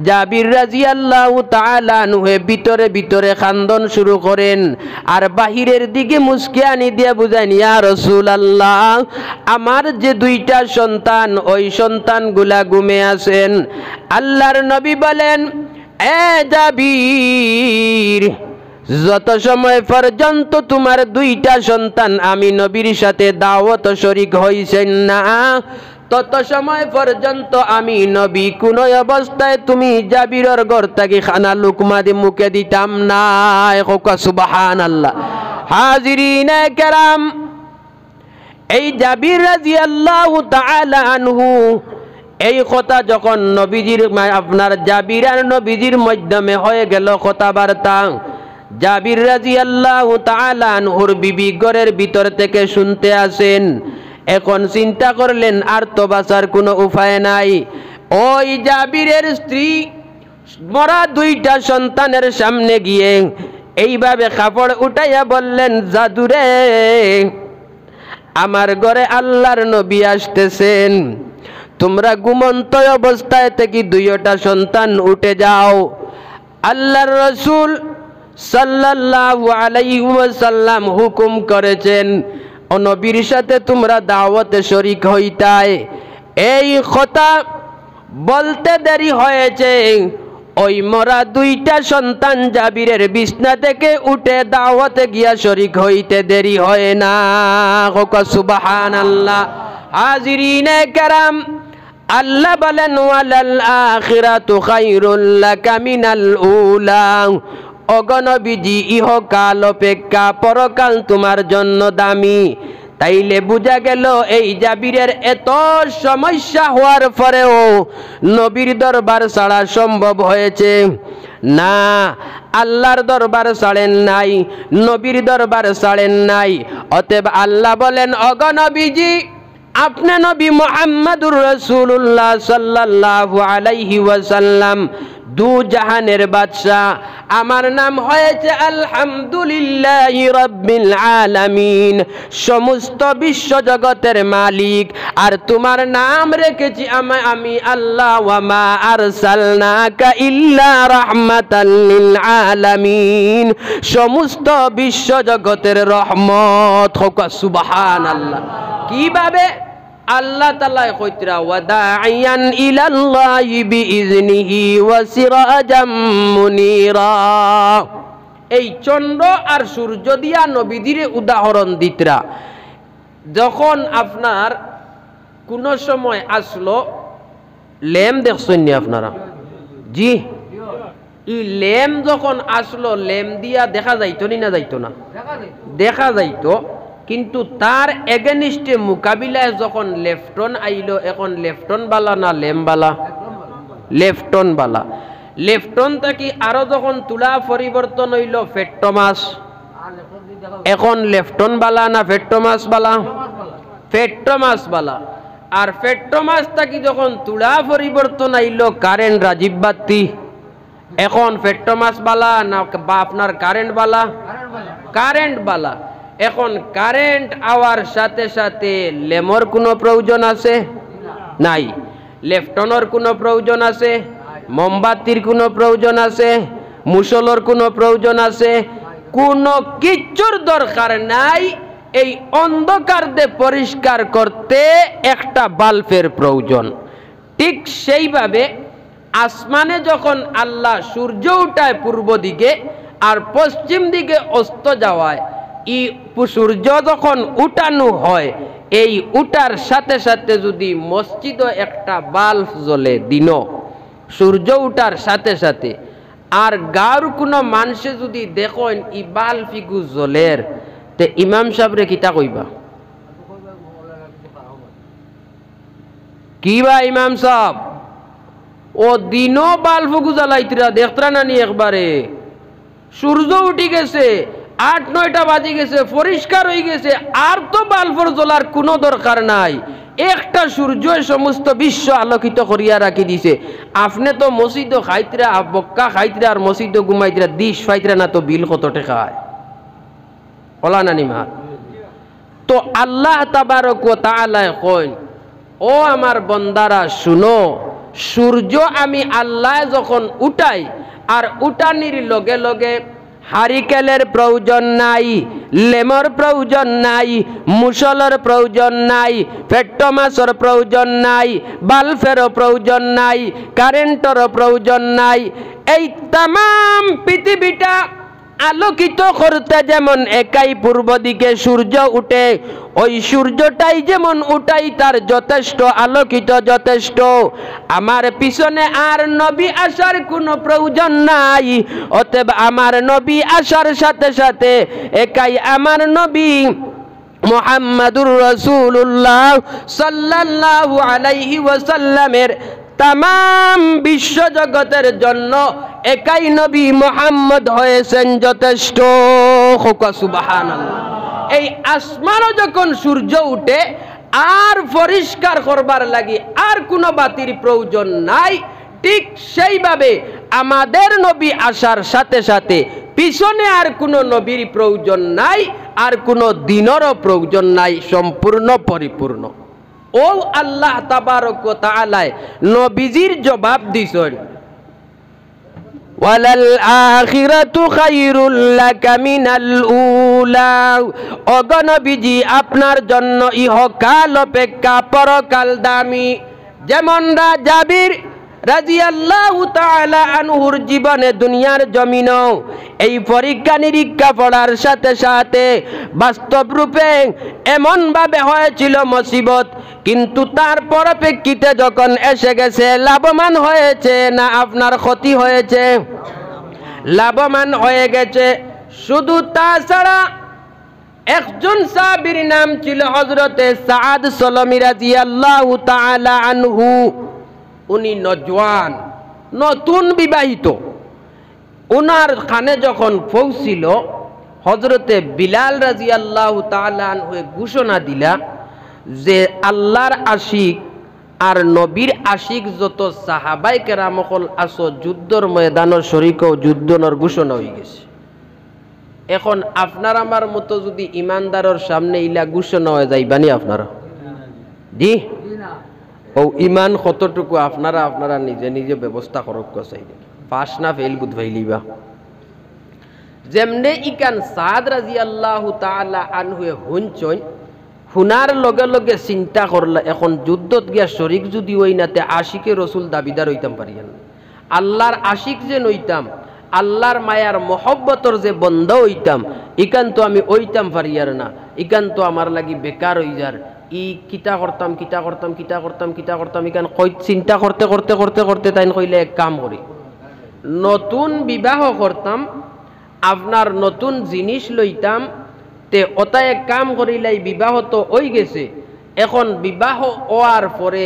জাবির রাদিয়াল্লাহু তাআলা আনহু ভিতরে ভিতরে খান্দন শুরু করেন আর বাহিরের দিকে মুস্কি আনি দিয়ে বুঝাইন ইয়া রাসূলুল্লাহ আমার যে দুইটা সন্তান ওই সন্তানগুলা ঘুমে আছেন আল্লাহর নবী বলেন এ জাবির যত সময় পর্যন্ত তোমার দুইটা সন্তান আমি নবীর সাথে দাওয়াত শরীক হইছেন না, তত সময় পর্যন্ত আমি নবী কোন অবস্থায় তুমি জাবিরের ঘর থেকে খানা লুকমা দি মুখে দিতাম না। সুবহানাল্লাহ। হাজিরিনে কেরাম, এই জাবির রাদিয়াল্লাহু তাআলা আনহু এই কথা যখন নবীজির আপনার জাবির আর নবীজির মাধ্যমে হয়ে গেল কথাবার্তা, জাবির রাদিয়াল্লাহু তাআলা আনহুর বিবি ঘরের ভিতর থেকে শুনতে আসেন। এখন চিন্তা করলেন আর তো বাঁচার কোনো উপায় নাই। ওই জাবিরের স্ত্রী মরা দুইটা সন্তানের সামনে গিয়ে এইভাবে কাপড় উঠাইয়া বললেন, জাদুরে আমার ঘরে আল্লাহর নবী আসতেছেন, তোমরা ঘুমন্ত অবস্থায় থেকে দুইটা সন্তান উঠে যাও। আল্লাহর রাসূল সাল্লাল্লাহু আলাইহি ওয়াসাল্লাম হুকুম করেছেন ও নবীর সাথে তোমরা দাওয়াতে শরীক হইতাই। এই কথা বলতে দেরি হয়েছে, ওই মরা দুইটা সন্তান জাবিরের বিছনা থেকে উঠে দাওয়াতে গিয়া শরীক হইতে দেরি হয় না। সুবহানাল্লাহ। হাজিরিনে কেরাম, আল্লাহ বলেন ওয়ালাল আখিরাতু খায়রুল লাকা মিনাল উলা, অগণবিজি ইহকাল অপেক্ষা পরকাল তোমার জন্য দামি। তাইলে বুঝা গেল এই জাবিরের এত সমস্যা হওয়ার পরেও নবীর দরবার ছাড়া সম্ভব হয়েছে না। আল্লাহর দরবার ছাড়েন নাই, নবীর দরবার ছাড়েন নাই। অতএব আল্লাহ বলেন, অগণবিজি আপনি নবী মুহাম্মদুর রাসূলুল্লাহ সাল্লাল্লাহু আলাইহি ওয়াসাল্লাম দু জাহানের বাদশাহ, আমার নাম হয়েছে আলহামদুলিল্লাহি রাব্বিল আলামিন, সমস্ত বিশ্ব জগতের মালিক। আর তোমার নাম রেখেছি আমি আল্লাহ, ওয়া মা আরসালনাকা ইল্লা রাহমাতাল লিল আলামিন, সমস্ত বিশ্ব জগতের রহমত। হোক সুবহানাল্লাহ। কিভাবে আল্লাহ তাআলা কইতরা ওয়াদাইয়ান ইলাল্লাহি বিইজনিহি ওয়া সিরাজাম মুনিরা, এই চন্দ্র আর সূর্য দিয়া নবীদের উদাহরণ দিতরা। যখন আপনার কোন সময় আসলো ল্যাম্প, দেখছেন নি আপনারা? জি, এই ল্যাম্প যখন আসলো ল্যাম্প দিয়া দেখা যাইতো না? যাইতো না? দেখা যাইতো, কিন্তু তার এগেনিস্টে মোকাবিলায় যখন লেফটন আইলো, এখন লেফটন বালা না ল্যাম্প বালা? লেফটন বালা। লেফটন থেকে আরো যখন তুলা পরিবর্তন হইল ফেট্টোমাস, এখন লেফটন বালা না ফেট্টোমাস বালা? ফেট্টোমাস বালা। আর ফেট্টোমাস থেকে যখন তুলা পরিবর্তন আইল কারেন্ট রাজীব বাতি, এখন ফেট্টোমাস বালা না আপনার কারেন্ট বালা? কারেন্ট বালা। এখন কারেন্ট আওয়ার সাথে সাথে লেমর কোনো প্রয়োজন আছে? নাই। লেফটনের কোনো প্রয়োজন আছে? মোমবাতির কোনো প্রয়োজন আছে? মুসলর কোনো প্রয়োজন আছে? কোনো কিচ্ছুর দরকার নাই। এই অন্ধকার দিয়ে পরিষ্কার করতে একটা বাল্বের প্রয়োজন। ঠিক সেইভাবে আসমানে যখন আল্লাহ সূর্য উঠায় পূর্ব দিকে আর পশ্চিম দিকে অস্ত যাওয়ায়, এই সূর্য যখন উঠানো হয়, এই উঠার সাথে সাথে যদি মসজিদে একটা বাল্ব জ্বলে দিন, সূর্য উঠার সাথে সাথে, আর গাঁর কোনো মানুষে যদি দেখেন ই বাল্ব ইগু জ্বলের, তে ইমাম সাহেবরে কিতা কইবা? কি বা ইমাম সাহেব ও দিনও বাল্ব জ্বালাইতরা, দেখতরা না নি একবারে? সূর্য উঠি গেছে, 8-9টা বাজে গেছে, পরিষ্কার হয়ে গেছে, আর তো বাল্বর জ্বলার কোনো দরকার নাই। একটা সূর্য সমস্ত বিশ্ব আলোকিত করিয়া রাখি দিছে। আপনি তো মসজিদ খাইতরা, বক্কা খাইতরা আর মসজিদ ঘুমাইতরা, দিশ ফাইতরা না, তো বিল কত টাকা হয়? বলা না নিমা? তো আল্লাহ তাবারক ওয়া তাআলা কইন, ও আমার বন্দারা শুনো, সূর্য আমি আল্লাহ যখন উঠাই, আর উঠানির লগে লগে হারিকেলের প্রয়োজন নাই, লেমর প্রয়োজন নাই, মুসলের প্রয়োজন নাই, ফেট্টোমাসের প্রয়োজন নাই, বাল্বেরও প্রয়োজন নাই, কারেন্টেরও প্রয়োজন নাই। এই তাম পৃথিবীটা আলোকিত করতে যেমন একাই পূর্ব দিকে সূর্য উঠে, ওই সূর্যটাই যেমন উঠাই তার যথেষ্ট আলোকিত যথেষ্ট। আমার পিছনে আর নবী আসার কোনো প্রয়োজন নাই। অতএব আমার নবী আসার সাথে সাথে একাই আমার নবী মুহাম্মাদুর রাসূলুল্লাহ সাল্লাল্লাহু আলাইহি ওয়াসাল্লামের তামাম বিশ্ব জগতের জন্য একাই নবী মুহাম্মদ হয়েছেন যথেষ্ট। সুবহানাল্লাহ। এই আসমানও যখন সূর্য উঠে আর পরিষ্কার করবার লাগি আর কোনো বাতির প্রয়োজন নাই, ঠিক সেইভাবে আমাদের নবী আসার সাথে সাথে পিছনে আর কোনো নবীর প্রয়োজন নাই, আর কোনো দিনেরও প্রয়োজন নাই, সম্পূর্ণ পরিপূর্ণ। ও আল্লাহ তাবারক ওয়া তাআলা নবীজির জবাব দিছেন, ওয়ালাল আখিরাতু খায়রুল লাকা মিনাল উলা। ওগো নবীজি, আপনার জন্য ইহকাল অপেক্ষা পরকাল দামি। যেমন জাবির রাদিয়াল্লাহু তাআলা আনহুর জীবনে দুনিয়ার জমিনও এই পরীক্ষা নিরীক্ষা পড়ার সাথে সাথে বাস্তব রূপে এমন ভাবে হয়েছিল মুসিবত, কিন্তু তার পরিপ্রেক্ষিতে যখন এসে গেছে লাভবান হয়েছে না আপনার ক্ষতি হয়েছে? লাভবান হয়ে গেছে। শুধু তাছাড়া একজন সাহাবীর নাম ছিল হযরতে সাদ সলমী রাদিয়াল্লাহু তাআলা আনহু। উনি নজওয়ান, নতুন বিবাহিত। উনার কানে যখন পৌঁছিল, হযরতে বিলাল রাদিয়াল্লাহু তাআলা আনহু ঘোষণা দিলা যে আল্লাহর আশিক আর নবীর আশিক যত সাহাবায়ে কেরাম হল আসো যুদ্ধর ময়দানের শরীকও যুদ্ধর ঘোষণা হয়ে গেছে। এখন আপনার আমার মতো যদি ইমানদারের সামনে ইলা ঘোষণা হয়ে যাইবানি আপনারা? জি ও ইমান কতটুকু আপনারা নিজে নিজে ব্যবস্থা করক চাই, পাস না ফেল বুধ ভাইলিবা। যেমনে ইকান সাদ রাদিয়াল্লাহু তাআলা আনহু হুনছই, হুনার লগে লগে চিন্তা করলা এখন যুদ্ধত গিয়া শরীক যদি হই নাতে আশিকে রসুল দাবিদার হইতাম পারিয়ান, আল্লাহর আশিক যে নইতাম, আল্লাহর মায়ার মহব্বতর যে বন্ধ হইতাম, ইকান তো আমি হইতাম পারিয়ার না। ইকান তো আমার লাগি বেকার হই যার। ই কিতা করতাম ইকান চিন্তা করতে করতে করতে করতে তাই কইলে এক কাম করি, নতুন বিবাহ করতাম, আপনার নতুন জিনিস লইতাম, তে ওটাই এক কাম করিলাই বিবাহ তো হয়ে গেছে। এখন বিবাহ হওয়ার পরে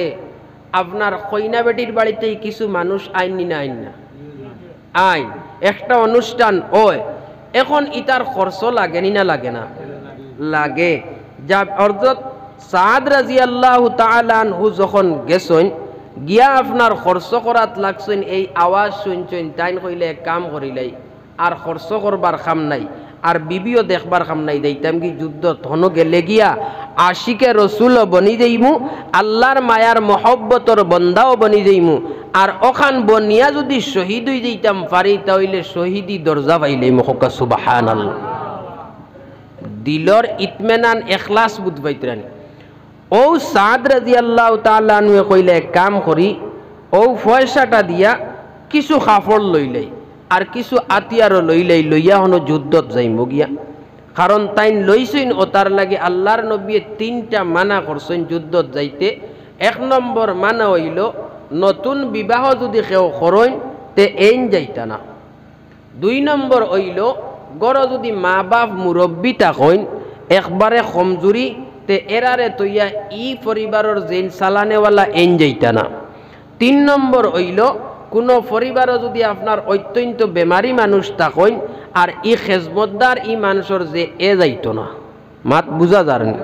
আপনার কইনা বেটির বাড়িতেই কিছু মানুষ আইন না আইন একটা অনুষ্ঠান হয়। এখন ইতার খরচ লাগেনি না লাগে না? লাগে। যা অর্থাৎ সাদ রাদিয়াল্লাহু তাআলা আনহু যখন গেছেন, গিয়া আপনার খরচ করাত লাগছেন, এই আওয়াজ শুনছেন, তাই কইলে এক কাম করিলাই আর খরচ করবার খাম নাই, আর বিবিও দেখবার খাম নাই, দেইতাম কি যুদ্ধ ধন গেলে গিয়া আশিকে রসুল বনি যাইমু, আল্লাহর মায়ার মহব্বতর বন্দাও বনি যাইমু, আর ওখান বনিয়া যদি শহীদ হয়ে যাইতাম পারি তাহলে শহীদি দরজা পাইলে মুখকা সুবহানাল্লাহ। দিলর ইতমেনান এখলাস বুধ পাইতরানি। ও সাদ রাদিয়াল্লাহু তাআলা আনহু কইলে এক কাম করি, ও পয়সাটা দিয়া কিছু কাপড় লইলাই আর কিছু আতিয়ারও লইলাই, লইয়া হনো যুদ্ধত যাইমু গিয়া। কারণ তাইন লইছেন ও তার লাগে আল্লাহর নবী তিনটা মানা করছেন যুদ্ধত যাইতে। এক নম্বর মানা হইল নতুন বিবাহ যদি কেউ করেন তে এইন যাইতা না। দুই নম্বর হইল গড় যদি মা বাপ মুরব্বী থাকেন একবারে কমজোরি, তে এরারে তৈয়া ই পরিবারের যেন চালানেওয়ালা এইন যাইতা না। তিন নম্বর হইল কোনো পরিবারও যদি আপনার অত্যন্ত বেমারি মানুষ থাকেন আর ই খেজমতদার ই মানুষের যে যাইত না, মাত বুঝা যায়নি,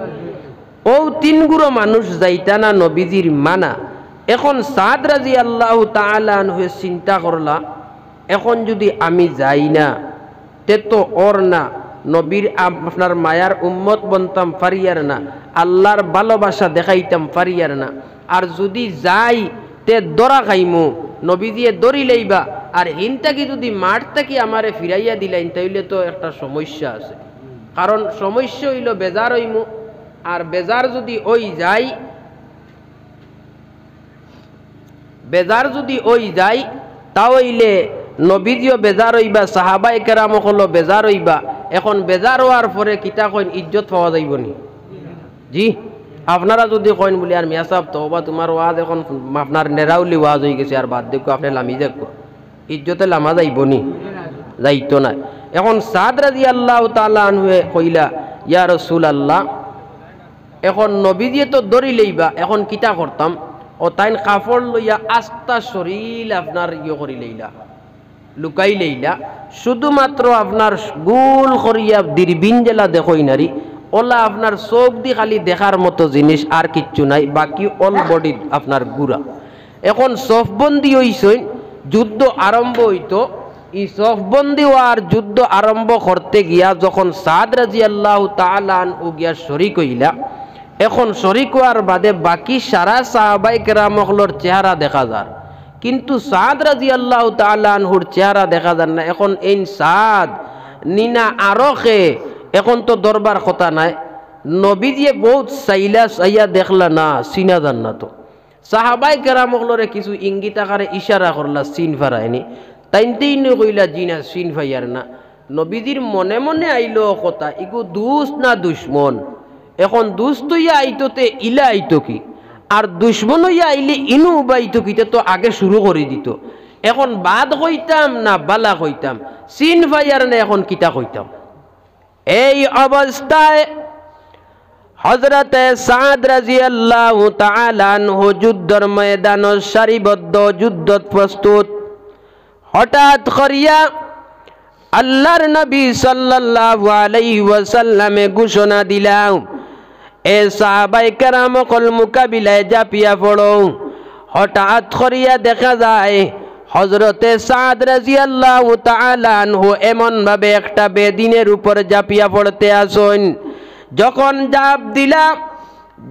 ও তিনগুলো মানুষ যাইতা না নবীজির মানা। এখন সাদ রাদিয়াল্লাহু তাআলা আনহু চিন্তা করলা, এখন যদি আমি যাই না তে তো ওর না নবীর আপনার মায়ার উম্মত বনতাম পারিয়ার না, আল্লাহর ভালোবাসা দেখাইতাম পারিয়ার না, আর যদি যাই তে দরা খাইমু, নবীজিয়ে দড়ি লইবা, আর হিনটাকে যদি মাঠটা কি আমারে ফিরাইয়া দিলাইন তাইলে তো একটা সমস্যা আছে। কারণ সমস্যা হইল বেজার হইমু, আর বেজার যদি ওই যাই তাহলে নবীজিও বেজার হইবা, সাহাবায়ে কেরাম হলো বেজার হইবা। এখন বেজার হওয়ার পরে কিতা কইন, ইজ্জত পাওয়া যাইব নি? জি, আপনারা যদি কইন বলি আর মিয়া সাহেব তওবা তোমার ওয়াজ এখন আপনার নেরাউলি ওয়াজ হয়ে গেছে, আর বাদ দেখো আপনি লামি দেখো, ইজ্জতে লামা যাইব নি? যাইতো না। এখন সাদ রাদিয়াল্লাহু তাআলা আনহু কইলা, ইয়া রাসূলুল্লাহ, এখন নবীজি তো দড়ি লইবা, এখন কিতা করতাম? ও তাইন কাপড় লইয়া আস্তা শরীর আপনার করি লইলা, লুকাই লইলা, শুধুমাত্র আপনার গোল করিয়া দীর্বিন জেলা দেখই নারী, ওলা আপনার চোখ দি খালি দেখার মতো জিনিস, আর কিচ্ছু নাই, বাকি অল বডি আপনার গুড়া। এখন সফবন্দি হইছেন, যুদ্ধ আরম্ভ হইতো। এই সফবন্দি হওয়ার যুদ্ধ আরম্ভ করতে গিয়া যখন সাদ রাদিয়াল্লাহু তাআলা আনহু গিয়া শরীক হইলা, এখন শরীক হওয়ার বাদে বাকি সারা সাহাবায়ে কেরামগুলোর চেহারা দেখা যায়, কিন্তু সাদ রাদিয়াল্লাহু তাআলা আনহুর চেহারা দেখা যায় না। এখন এই সাদ নিনা আরখে এখন তো দরবার কথা নাই, নবীজি বহুত চাইলা চাইয়া দেখলা না, চিনা জান না। তো সাহাবায়ে কেরামগুলোরে কিছু ইঙ্গিত আকারে ইশারা করলা, চিন ফারায়নি। তাইনতেই কইলা জিনা চিন ফাইয়ার না। নবীজির মনে মনে আইলো কথা, ইগু দুস না দুশ্মন। এখন দুষ্ট ইয়া আইতোতে ইলা আইতো কি, আর দুশ্মন ইয়া আইলে ইনু বাইতো কি, তো আগে শুরু করে দিত। এখন বাদ কইতাম না বালা কইতাম, চিন ফাইয়ার না, এখন কিতা কইতাম? এই অবস্থায় হযরতে সাদ রাদিয়াল্লাহু তাআলা আনহু যুদ্ধের ময়দানে সারিবদ্ধ, যুদ্ধত প্রস্তুত। হঠাৎ করিয়া আল্লাহর নবী সাল্লাল্লাহু আলাইহি ওয়াসাল্লামে ঘোষণা দিলাম, এ সাহাবায়ে কেরাম কল মুকাবিলায় জাপিয়া পড়ো। হঠাৎ করিয়া দেখা যায় হযরতে সাদ রাদিয়াল্লাহু তাআলা আনহু এমন ভাবে একটা বেদিনের উপর জাপিয়া পড়তে আসেন, যখন জাপ দিলা,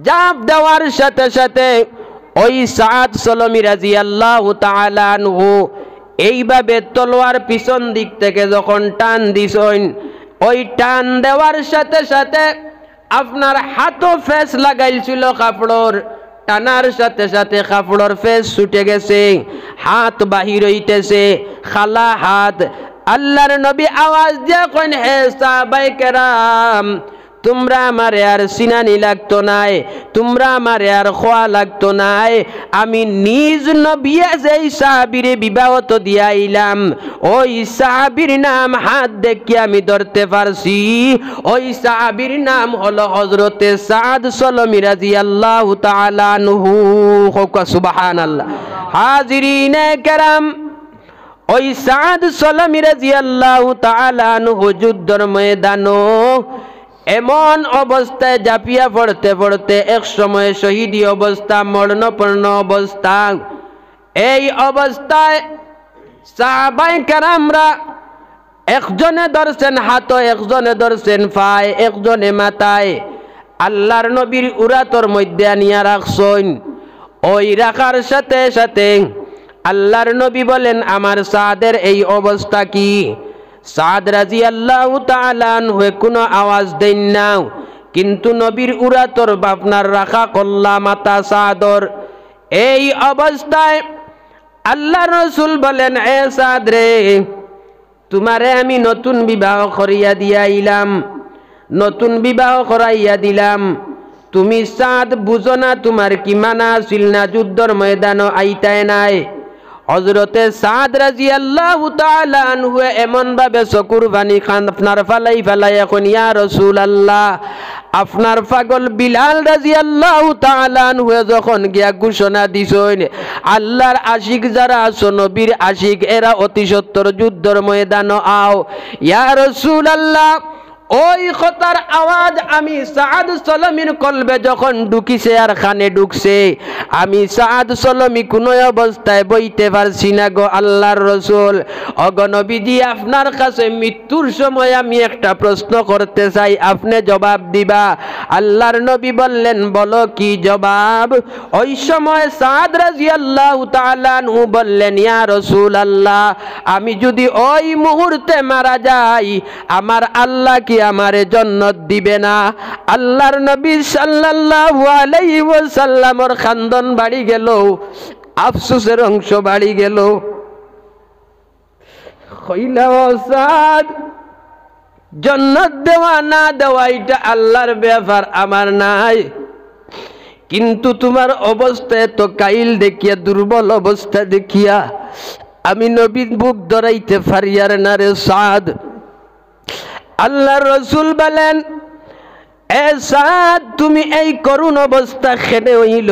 জাপ দেওয়ার সাথে সাথে ওই সাদ সলমি রাদিয়াল্লাহু তাআলা আনহু এইভাবে তলোয়ার পিছন দিক থেকে যখন টান দিছেন, ওই টান দেওয়ার সাথে সাথে আপনার হাতও ফেস লাগাইছিল কাপড়র, টানার সাথে সাথে কাপড়র ফেস ছুটে গেছে, হাত বাহির হইতেছে, খালা হাত। আল্লাহর নবী আওয়াজ দিয়া কইন, হে সাহাবায়ে কেরাম, তোমরা আমারে আর সিনানি লাগতো নাই, তোমরা আমারে আর খোয়া লাগতো নাই, আমি নিজ নবিয়া যেই সাহাবীরে বিবাহত দিয়াইলাম, ওই সাহাবীর নাম হাত দেখি আমি ধরতে পারছি। ওই সাহাবীর নাম হলো হযরতে সাদ সলমি রাদিয়াল্লাহু তাআলা আনহু। সুবহানাল্লাহ। হাজিরিনে কেরাম, ওই সাদ সলমি রাদিয়াল্লাহু তাআলা আনহু যুদ্ধের ময়দানো এমন অবস্থায় জাপিয়া পড়তে পড়তে এক সময় শহীদি অবস্থা, মরণপূর্ণ অবস্থা। এই অবস্থায় সাহাবায়ে কেরামরা একজনে ধরছেন হাত, একজনে ধরছেন পায়, একজনে মাথায়, আল্লাহর নবীর উরাতর মধ্যে আনিয়া রাখছেন। ওই রাখার সাথে সাথে আল্লাহর নবী বলেন, আমার সাদের এই অবস্থা কি? সাদ রাদিয়াল্লাহু তাআলা আনহু কোনো আওয়াজ দেন না, কিন্তু নবীর উরাতর আপনার রাখা কল্লা মাতা সাদর। এই অবস্থায় আল্লাহর রাসূল বলেন, এ সাদ রে, তোমারে আমি নতুন বিবাহ করিয়া দিয়াইলাম, নতুন বিবাহ করাইয়া দিলাম, তুমি সাদ বুঝো না তোমার কি মানা ছিল না, যুদ্ধের ময়দানে আইতায় নাই। হযরতে সাদ রাদিয়াল্লাহু তাআলা আনহু এমন ভাবে চকুর পানি খান আপনার ফালাই ফালাই এখন, ইয়া রাসূলুল্লাহ, আপনার পাগল বিলাল রাদিয়াল্লাহু তাআলা আনহু যখন গিয়া ঘোষণা দিছেন, আল্লাহর আশিক যারা আছো, নবীর আশিক, এরা অতি সত্তর যুদ্ধের ময়দানে আও। ইয়া রাসূলুল্লাহ, ওই কথার আওয়াজ আমি সাদ সলমির কলবে যখন ঢুকিছে আর খানে ঢুকছে, আমি সাদ সলমি কোনো অবস্থায় বইতে পারছি না গো আল্লাহর রাসূল। ওগো নবীজি, আপনার কাছে মৃত্যুর সময় আমি একটা প্রশ্ন করতে চাই, আপনি জবাব দিবা। আল্লাহর নবী বললেন, বলো কি জবাব? ওই সময় সাদ রাদিয়াল্লাহু তাআলা আনহু বললেন, ইয়া রাসূলুল্লাহ, আমি যদি ওই মুহূর্তে মারা যাই, আমার আল্লাহ কি আমারে জান্নাত দিবে না? আল্লাহর নবী সাল্লাল্লাহু আলাইহি ওয়াসাল্লামের খান্দন বাড়ি গেল, আফসোসের অংশ বাড়ি গেল। কইলা ও সাদ জান্নাত দেওয়া না দেওয়া এটা আল্লাহর ব্যাপার, আমার নাই, কিন্তু তোমার অবস্থা এত কাইল দেখিয়া, দুর্বল অবস্থা দেখিয়া আমি নবীর বুক ধরাইতে পারি আর না রে সাদ। আল্লাহর রাসূল বলেন, এ সাদ তুমি এই করুণ অবস্থা খেলে হইল।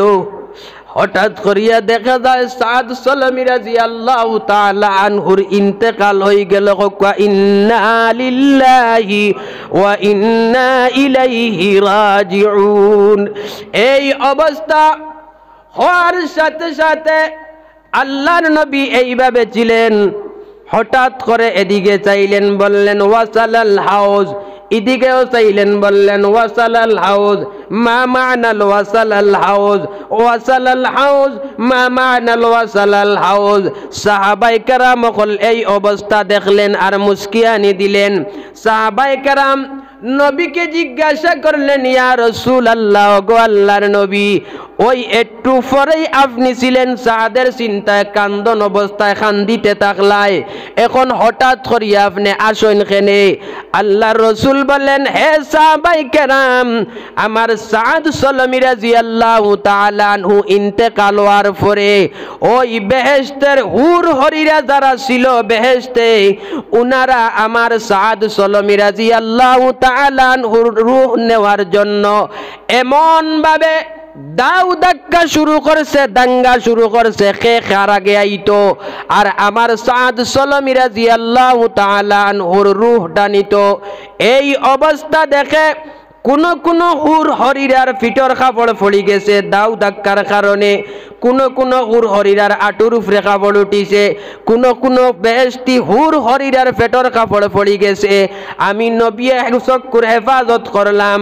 হঠাৎ করিয়া দেখা যায় সাদ সালামি রাদিয়াল্লাহু তাআলা আনহুর ইন্তেকাল হয়ে গেল। ইন্না লিল্লাহি ওয়া ইন্না ইলাইহি রাজিউন। এই অবস্থা হওয়ার সাথে সাথে আল্লাহর নবী এইভাবে ছিলেন। হঠাৎ করে এদিকে চাইলেন, বললেন ওয়াসালাল হাউজ, এদিকেও চাইলেন, বললেন ওয়াসালাল হাউজ। মা মা'নাল ওয়াসালাল হাউজ? ওয়াসালাল হাউজ মা মা'নাল ওয়াসালাল হাউজ? সাহাবায়ে কেরাম এই অবস্থা দেখলেন আর মুস্কিয়ানি দিলেন। সাহাবায়ে কেরাম নবীকে জিজ্ঞাসা করলেন, ইয়া রাসূলুল্লাহ, গো আল্লাহর নবী, ওই একটু পরেই আপনি ছিলেন সাদের চিন্তায় কান্দন অবস্থায় কান্দিতে থাকলাই, এখন হঠাৎ করিয়া আপনি আসেন কেনে? আল্লাহর রাসূল বলেন, হে সাহাবায়ে কেরাম, আমার সাদ সালামি রাদিয়াল্লাহু তাআলা আনহু ইন্তেকাল হওয়ার পরে ওই বেহেশতের হুর হরিরা যারা ছিল বেহেশতে, উনারা আমার সাদ সালামি রাদিয়াল্লাহু তাআলা আনহুর রূহ নেওয়ার জন্য এমন ভাবে দাউ ধাক্কা শুরু করছে, দাঙ্গা শুরু করছে, কে কার আগে আইতো আর আমার সাদ সালামি রাদিয়াল্লাহু তাআলা আনহুর রূহটা নিত। এই অবস্থা দেখে কোন কোন হুর হরিরার ফিটর কাপড় পড়ে গেছে দাউ ধাক্কার কারণে, কোন কোন হুর হরিরার আটুর উপরে কাপড় উঠিছে, কোন কোন বেহেশতি হুর হরিরার পেটর কাপড় পড়ে গেছে। আমি নবী চক্ষুর হেফাজত করলাম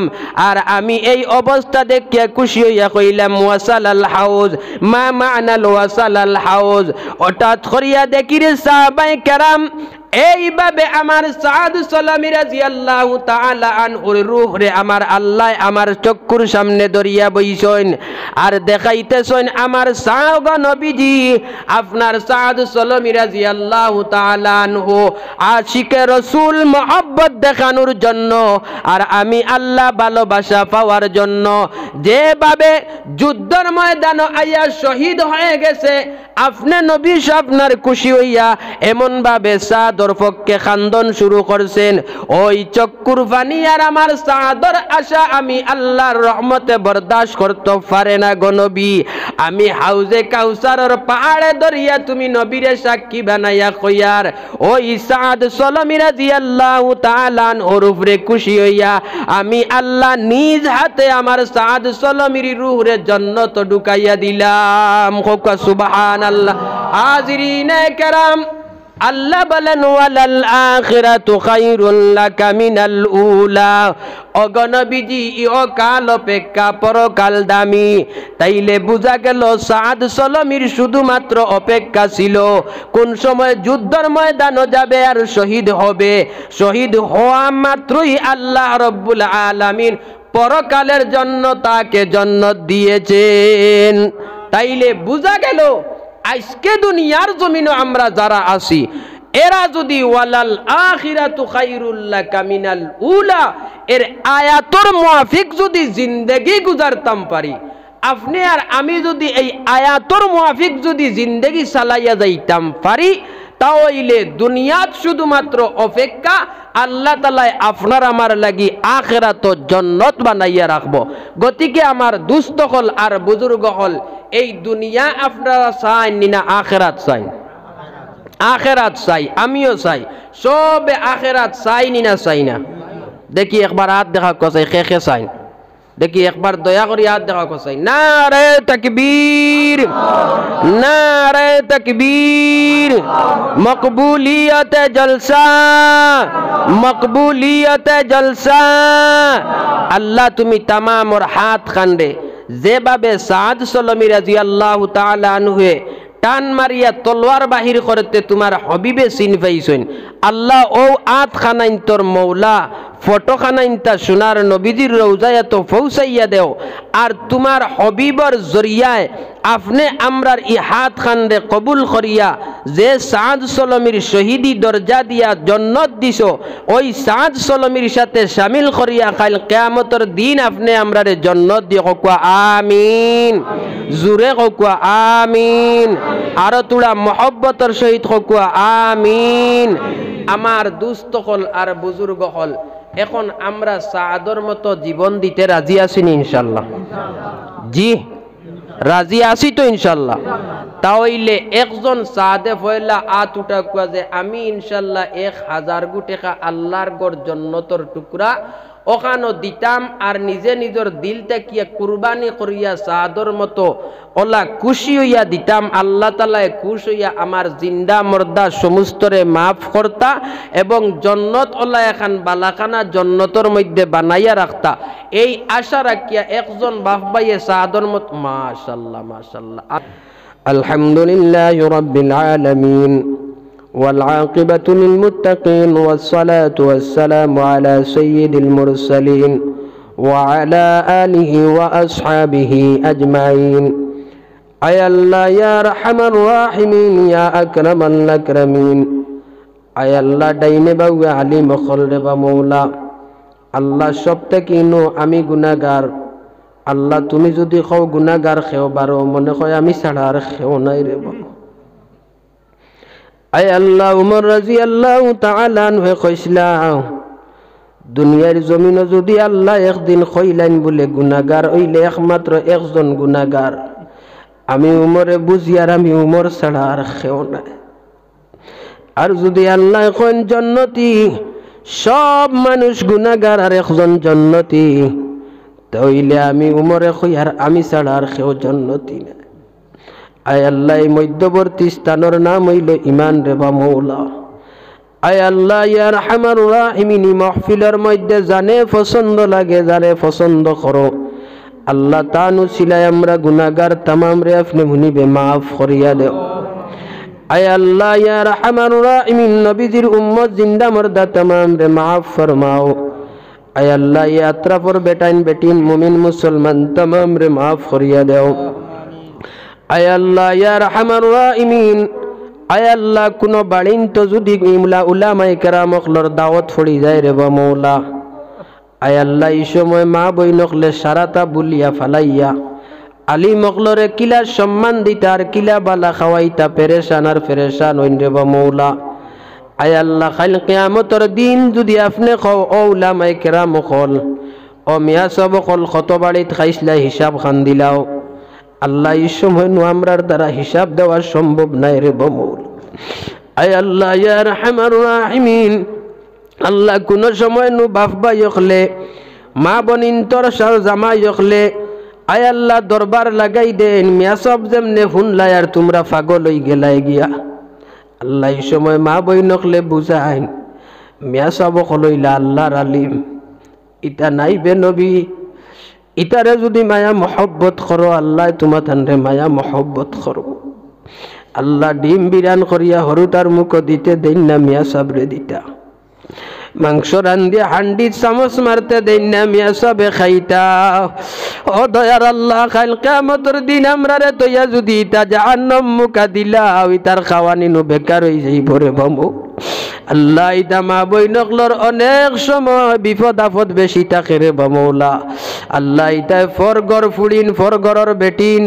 আর আমি এই অবস্থা দেখিয়া খুশি হইয়া কইলাম, ওয়াসালাল হাউজ মা মা'নাল ওয়াসালাল হাউজ? হঠাৎ করিয়া দেখি রে সাহাবায়ে কেরাম এইভাবে আমার সাদ সালামি রাদিয়াল্লাহু তাআলা আনহুর রূহ রে আমার আল্লাহ আমার চক্ষুর সামনে দরিয়া বইছেন আর দেখাইতেছেন, আমার সাহাব নবীজি আপনার সাদ সালামি রাদিয়াল্লাহু তাআলা আনহু আশিকে রাসূল মহব্বত দেখানোর জন্য আর আমি আল্লাহ ভালোবাসা পাওয়ার জন্য যেভাবে যুদ্ধের ময়দানে আইয়া শহীদ হয়ে গেছে, আপনি নবী আপনার খুশি হইয়া এমন ভাবে সাদর পক্ষে খান্দন শুরু করছেন। ওই চক্ষুর পানি আর আমার সাদর আশা আমি আল্লাহর রহমতে বরদাস্ত করতে পারে না গো নবী। আমি হাউজে কাউসারের পাহাড়ে দরিয়া তুমি নবীরে সাক্ষী বানাইয়া কইয়ার ওই সাদ সালামি রাদিয়াল্লাহু তাআলা আনহুর উপরে খুশি হইয়া আমি আল্লাহ নিজ হাতে আমার সাদ সালামির রূহরে জান্নাত ঢুকাইয়া দিলাম। সুবহানাল্লাহ। হাজিরিনে কেরাম, আল্লাহ বলেন ওয়ালাল আখিরাতু খায়রুল লাকা মিনাল উলা। অগনবীজি ইহকাল অপেক্ষা পরকাল দামি। তাইলে বুঝা গেল সাদ সালামির শুধুমাত্র অপেক্ষা ছিল কোন সময় যুদ্ধের ময়দানে যাবে আর শহীদ হবে। শহীদ হওয়া মাত্রই আল্লাহ রব্বুল আলামিন পরকালের জন্য তাকে জান্নাত দিয়েছেন। তাইলে বুঝা গেল আজকে দুনিয়ার জমিনে আমরা যারা আছি এরা যদি ওয়ালাল আখিরাতু খায়রুল লাকা মিনাল উলা এর আয়াতর মুআফিক যদি জিন্দেগি গুজারতাম পারি, আপনি আর আমি যদি এই আয়াতর মুআফিক যদি জিন্দেগি চালাইয়া যাইতাম পারি, তাহলে দুনিয়াত শুধুমাত্র অপেক্ষা আল্লাহ তাআলা আপনার আমার লাগি আখিরাত জান্নাত বানাইয়া রাখবো। গতিকে আমার দুস্থ হল আর বুজুর্গ হল, এই দুনিয়া আপনারা চাই না আখিরাত চাই? আখিরাত চাই, আমিও চাই, সবে আখিরাত চাই না চাই না? দেখি একবার হাত দেখা কসাই খে খে চাই, দেখি একবার দয়া করে হাত দেখা কসাই। নারে তাকবীর, নারে তাকবীর। মকবুলিয়ত জলসা, মকবুলিয়ত জলসা। আল্লাহ তুমি তামাম ওর হাত খান্ডে যেভাবে সাদ সালামি রাদিয়াল্লাহু তাআলা আনহু টান মারিয়া তলোয়ার বাহির করতে তোমার হবিবে চিন পাইছেন, আল্লাহ ও আত খানাইন তোর মৌলা ফটো খানাইনটা সোনার নবীজির রওজায় তো পৌঁছাইয়া দেও আর তোমার হবিবর জরিয়ায় আপনি আমরার ই হাত খানরে কবুল করিয়া যে সাদ সলমির শহীদি দরজা দিয়া জন্নত দিছো ওই সাদ সলমির সাথে শামিল করিয়া কাল কিয়ামতের দিন আপনি আমরারে জন্নত দিয়ে কোয়া আমিন। জুরে কোয়া আমিন। আর তোরা মহব্বতের সহিত কোয়া আমিন। আমার দুস্থ হল আর বুজুর্গ হল, এখন আমরা সাদর মতো জীবন দিতে রাজি আছি ইনশাল্লাহ? জি রাজি আছি তো ইনশাল্লাহ? তাহলে একজন সাদে ফয়লা আত উঠা কুয়া যে আমি ইনশাল্লাহ 1000 টাকা আল্লাহর গড় জন্নতর টুকরা ওখানো দিতাম আর নিজে নিজের দিল থেকে কুরবানি করিয়া সাদর মতো ওলা খুশি হইয়া দিতাম। আল্লাহ তাআলা খুশ হইয়া আমার জিন্দা মর্দা সমস্তরে মাফ করতা এবং জন্নত ওলা এখান বালাখানা জন্নতর মধ্যে বানাইয়া রাখতা। এই আশা রাখিয়া একজন বাপ ভাইয়ে সাদর মত মাশাআল্লাহ মাশাআল্লাহ। আলহামদুলিল্লাহি রাব্বিল আলামিন والعاقبة للمتقين والصلاة والسلام على سيد المرسلين وعلى آله وأصحابه أجمعين. أي الله يا أرحم الراحمين يا أكرم الأكرمين. أي الله دين بوي عليم خلد مولا الله সবথেকে আমি গুনাহগার। আল্লাহ তুমি যদি খাও গুনাহগার খেও বারো মনে হয় আমি ছাড়া আর খেও নাই রে বাবা। আয় আল্লাহ উমর রাদিয়াল্লাহু তাআলা আনহু কইসলা দুনিয়ার জমিনে যদি আল্লাহ একদিন কইলেন বলে গুনাহগার হইলে একমাত্র একজন গুনাহগার আমি উমরে বুঝি আর আমি উমর ছাড়া আর কেউ নাই। আর যদি আল্লাহ কোন জান্নাতি সব মানুষ গুনাহগার আর একজন জান্নাতি তাইলে আমি উমরে কই আর আমি ছাড়া আর কেউ জান্নাতি না। আয় আল্লাহ মধ্যবর্তী স্থানের নাম হইল ইমান রে বা মৌলা। আয় আল্লাহ ইয়া আরহামার রাহিমিন মাহফিলের মধ্যে জানে পছন্দ লাগে জানে পছন্দ করো আল্লাহ তানু সিলাই আমরা গুনাহগার तमाम রে আপনি মুনিবে maaf করিয়া দেও। আয় আল্লাহ ইয়া আরহামার রাহিমিন নবীজির উম্মত জিন্দা মরদা तमाम রে maaf ফরমাও। আয় আল্লাহ ইয়া আত্রাফর বেটাইন বেটিন মুমিন মুসলমান तमाम রে maaf করিয়া দেও। আয় আল্লাহ ইয়া আরহামার রাহিমিন আয় আল্লাহ কোন বাড়িন তো যদি উলামায়ে কেরাম ওখলর দাওয়াত পড়ি যায় রে বা মওলা আয় আল্লাহ এই সময় মা বইনকলে সারাটা বুলিয়া ফালাইয়া আলী মখলরে কিলা সম্মান দিতা আর কিলা বালা খাওয়াইতা পেরেশান আর পেরেশান হইন রে বা মওলা। আয় আল্লাহ কাল কিয়ামতের দিন যদি আপনি কও ও উলামায়ে কেরাম ওখল ও মিয়া সব ওখল কত বাড়িত খাইসলা হিসাব খান দিলাও আল্লাহ এই সময় আমরার দ্বারা হিসাব দেওয়া সম্ভব নাই রে বমৌল। আয় আল্লাহ ইয়া আরহামার রাহিমিন আল্লাহ কোন সময় নু বাপ ভাই হলে মা বনিন তোর সার জামাই হলে আয় আল্লাহ দরবার লাগাই দেন মিয়া সব যেমনে শুনলাই আর তোমরা পাগল হই গেলাই গিয়া আল্লাহ এই সময় মা বই নকলে বুঝাইন মিয়া সব হলইলা আল্লাহর আলিম ইটা নাই বে নবী ইতারে যদি মায়া মহব্বত করো আল্লাহ তোমার থানরে মায়া মহব্বত করো। আল্লাহ ডিম বিরান করিয়া হরুতার মুখ দিতে দেন না মিয়া সাবরে দিতা মাংস রান্দিয়া হান্ডির চামচ মারতে দেন না মিয়া সবে খাইতা। ও দয়ার আল্লাহ কাল কিয়ামতের দিন আমরা রে তৈয়া যদি ইতা জাহান্নাম মুখা দিলা ইতার খাওয়ানি নু বেকার হয়ে যাইব রে বামু। আল্লাহ ইতা মা বইনকলর অনেক সময় বিপদ আপদ বেশি থাকে রে বামৌলা। আল্লাহ ইতায় ফরগর ফুড়িন ফরগরর বেটিন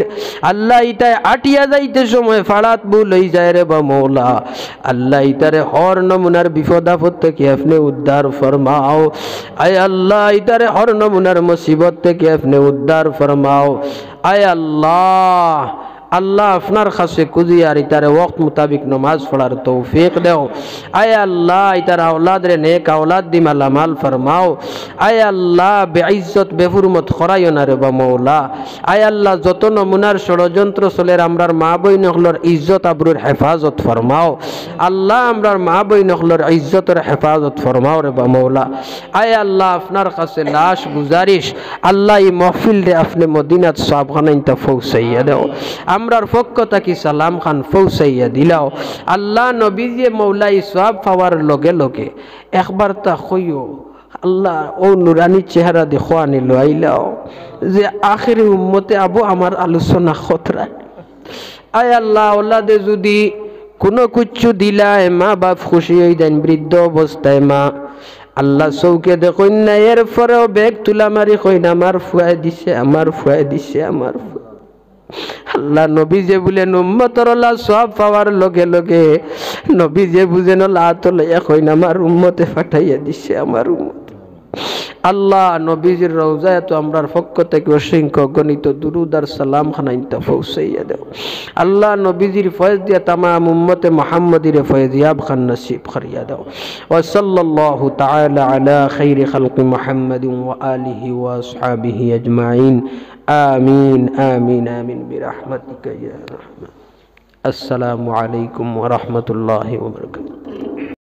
আল্লাহ ইতায় আটিয়া যাইতে সময় ফাড়াত ভুল হয়ে যায় রে বামৌলা। আল্লাহ ইতারে হর নমুনার বিপদ আপদ থেকে আপনি উদ্ধার ফরমাও। আয় আল্লাহ ইতারে হর নমুনার মুসিবত থেকে আপনি উদ্ধার ফরমাও। আয় আল্লাহ আল্লাহ আপনার কাছে খুঁজি আর ইতারে ওয়াক্ত মোতাবিক নামাজ পড়ার তৌফিক দেও। আয় আল্লাহ ইতার আওলাদ রে নেক আওলাদ দি মালামাল ফরমাও। আয় আল্লাহ বেইজ্জত বেহুরমত করাইও না রে বা মওলা। আয় আল্লাহ যত নমুনার ষড়যন্ত্র চলের আমরার মা বইনকলর ইজ্জত আবরুর হেফাজত ফরমাও। আল্লাহ আমরার মা বইনকলর ইজ্জতের হেফাজত ফরমাও রে বা মওলা। আয় আল্লাহ আপনার কাছে লাশ গুজারিশ আল্লাহ এই মাহফিল রে আপনি মদিনাত সাহাবখানাইতা পৌঁছাইয়া দেও। আমরার পক্ষ থাকি সালাম খান পৌঁছাইয়া দিলাও। আল্লাহ নবীজি মৌলাই সওয়াব পাওয়ার লগে লগে একবার তা কইও আল্লাহ ও নুরানি চেহারা দেখো আনি লইলাও যে আখিরি উম্মতে আবু আমার আলোচনা খতরা আয় আল্লাহ ওলাদে যদি কোনো কুচ্ছু দিলায় মা বাপ খুশি হয়ে যান বৃদ্ধ অবস্থায় মা আল্লাহ চৌকে দেখুন না এরপরেও বেগ তুলা মারি কইন আমার ফুয়াই দিছে আমার ফুয়াই দিছে আমার আল্লাহ নবী যে বলেন উম্মতর আল্লাহ সব পাওয়ার লগে লগে নবী যে বুঝেন লাত লইয়া কইন আমার উম্মতে ফাটাইয়া দিছে আমার উম্মত আল্লাহ নবীজির রওজায় তো আমরার পক্ষ থেকে অসংখ্য গণিত দুরুদ আর সালাম খানাইতা পৌঁছাইয়া দাও আল্লাহ নবীজির ফয়েজ দিয়া তামাম উম্মতে মুহাম্মদির ফয়েজিয়াব খান নসিব করিয়া দাও ওয়া সাল্লাল্লাহু তাআলা আলা খাইরি খালকি মুহাম্মাদিন ওয়া আলিহি ওয়া আসহাবিহি আজমাইন আমিন আমিন আমিন বিরহমাতিকা ইয়া রাহমান আসসালামু আলাইকুম ওয়া রাহমাতুল্লাহি ওয়া বারাকাতুহু।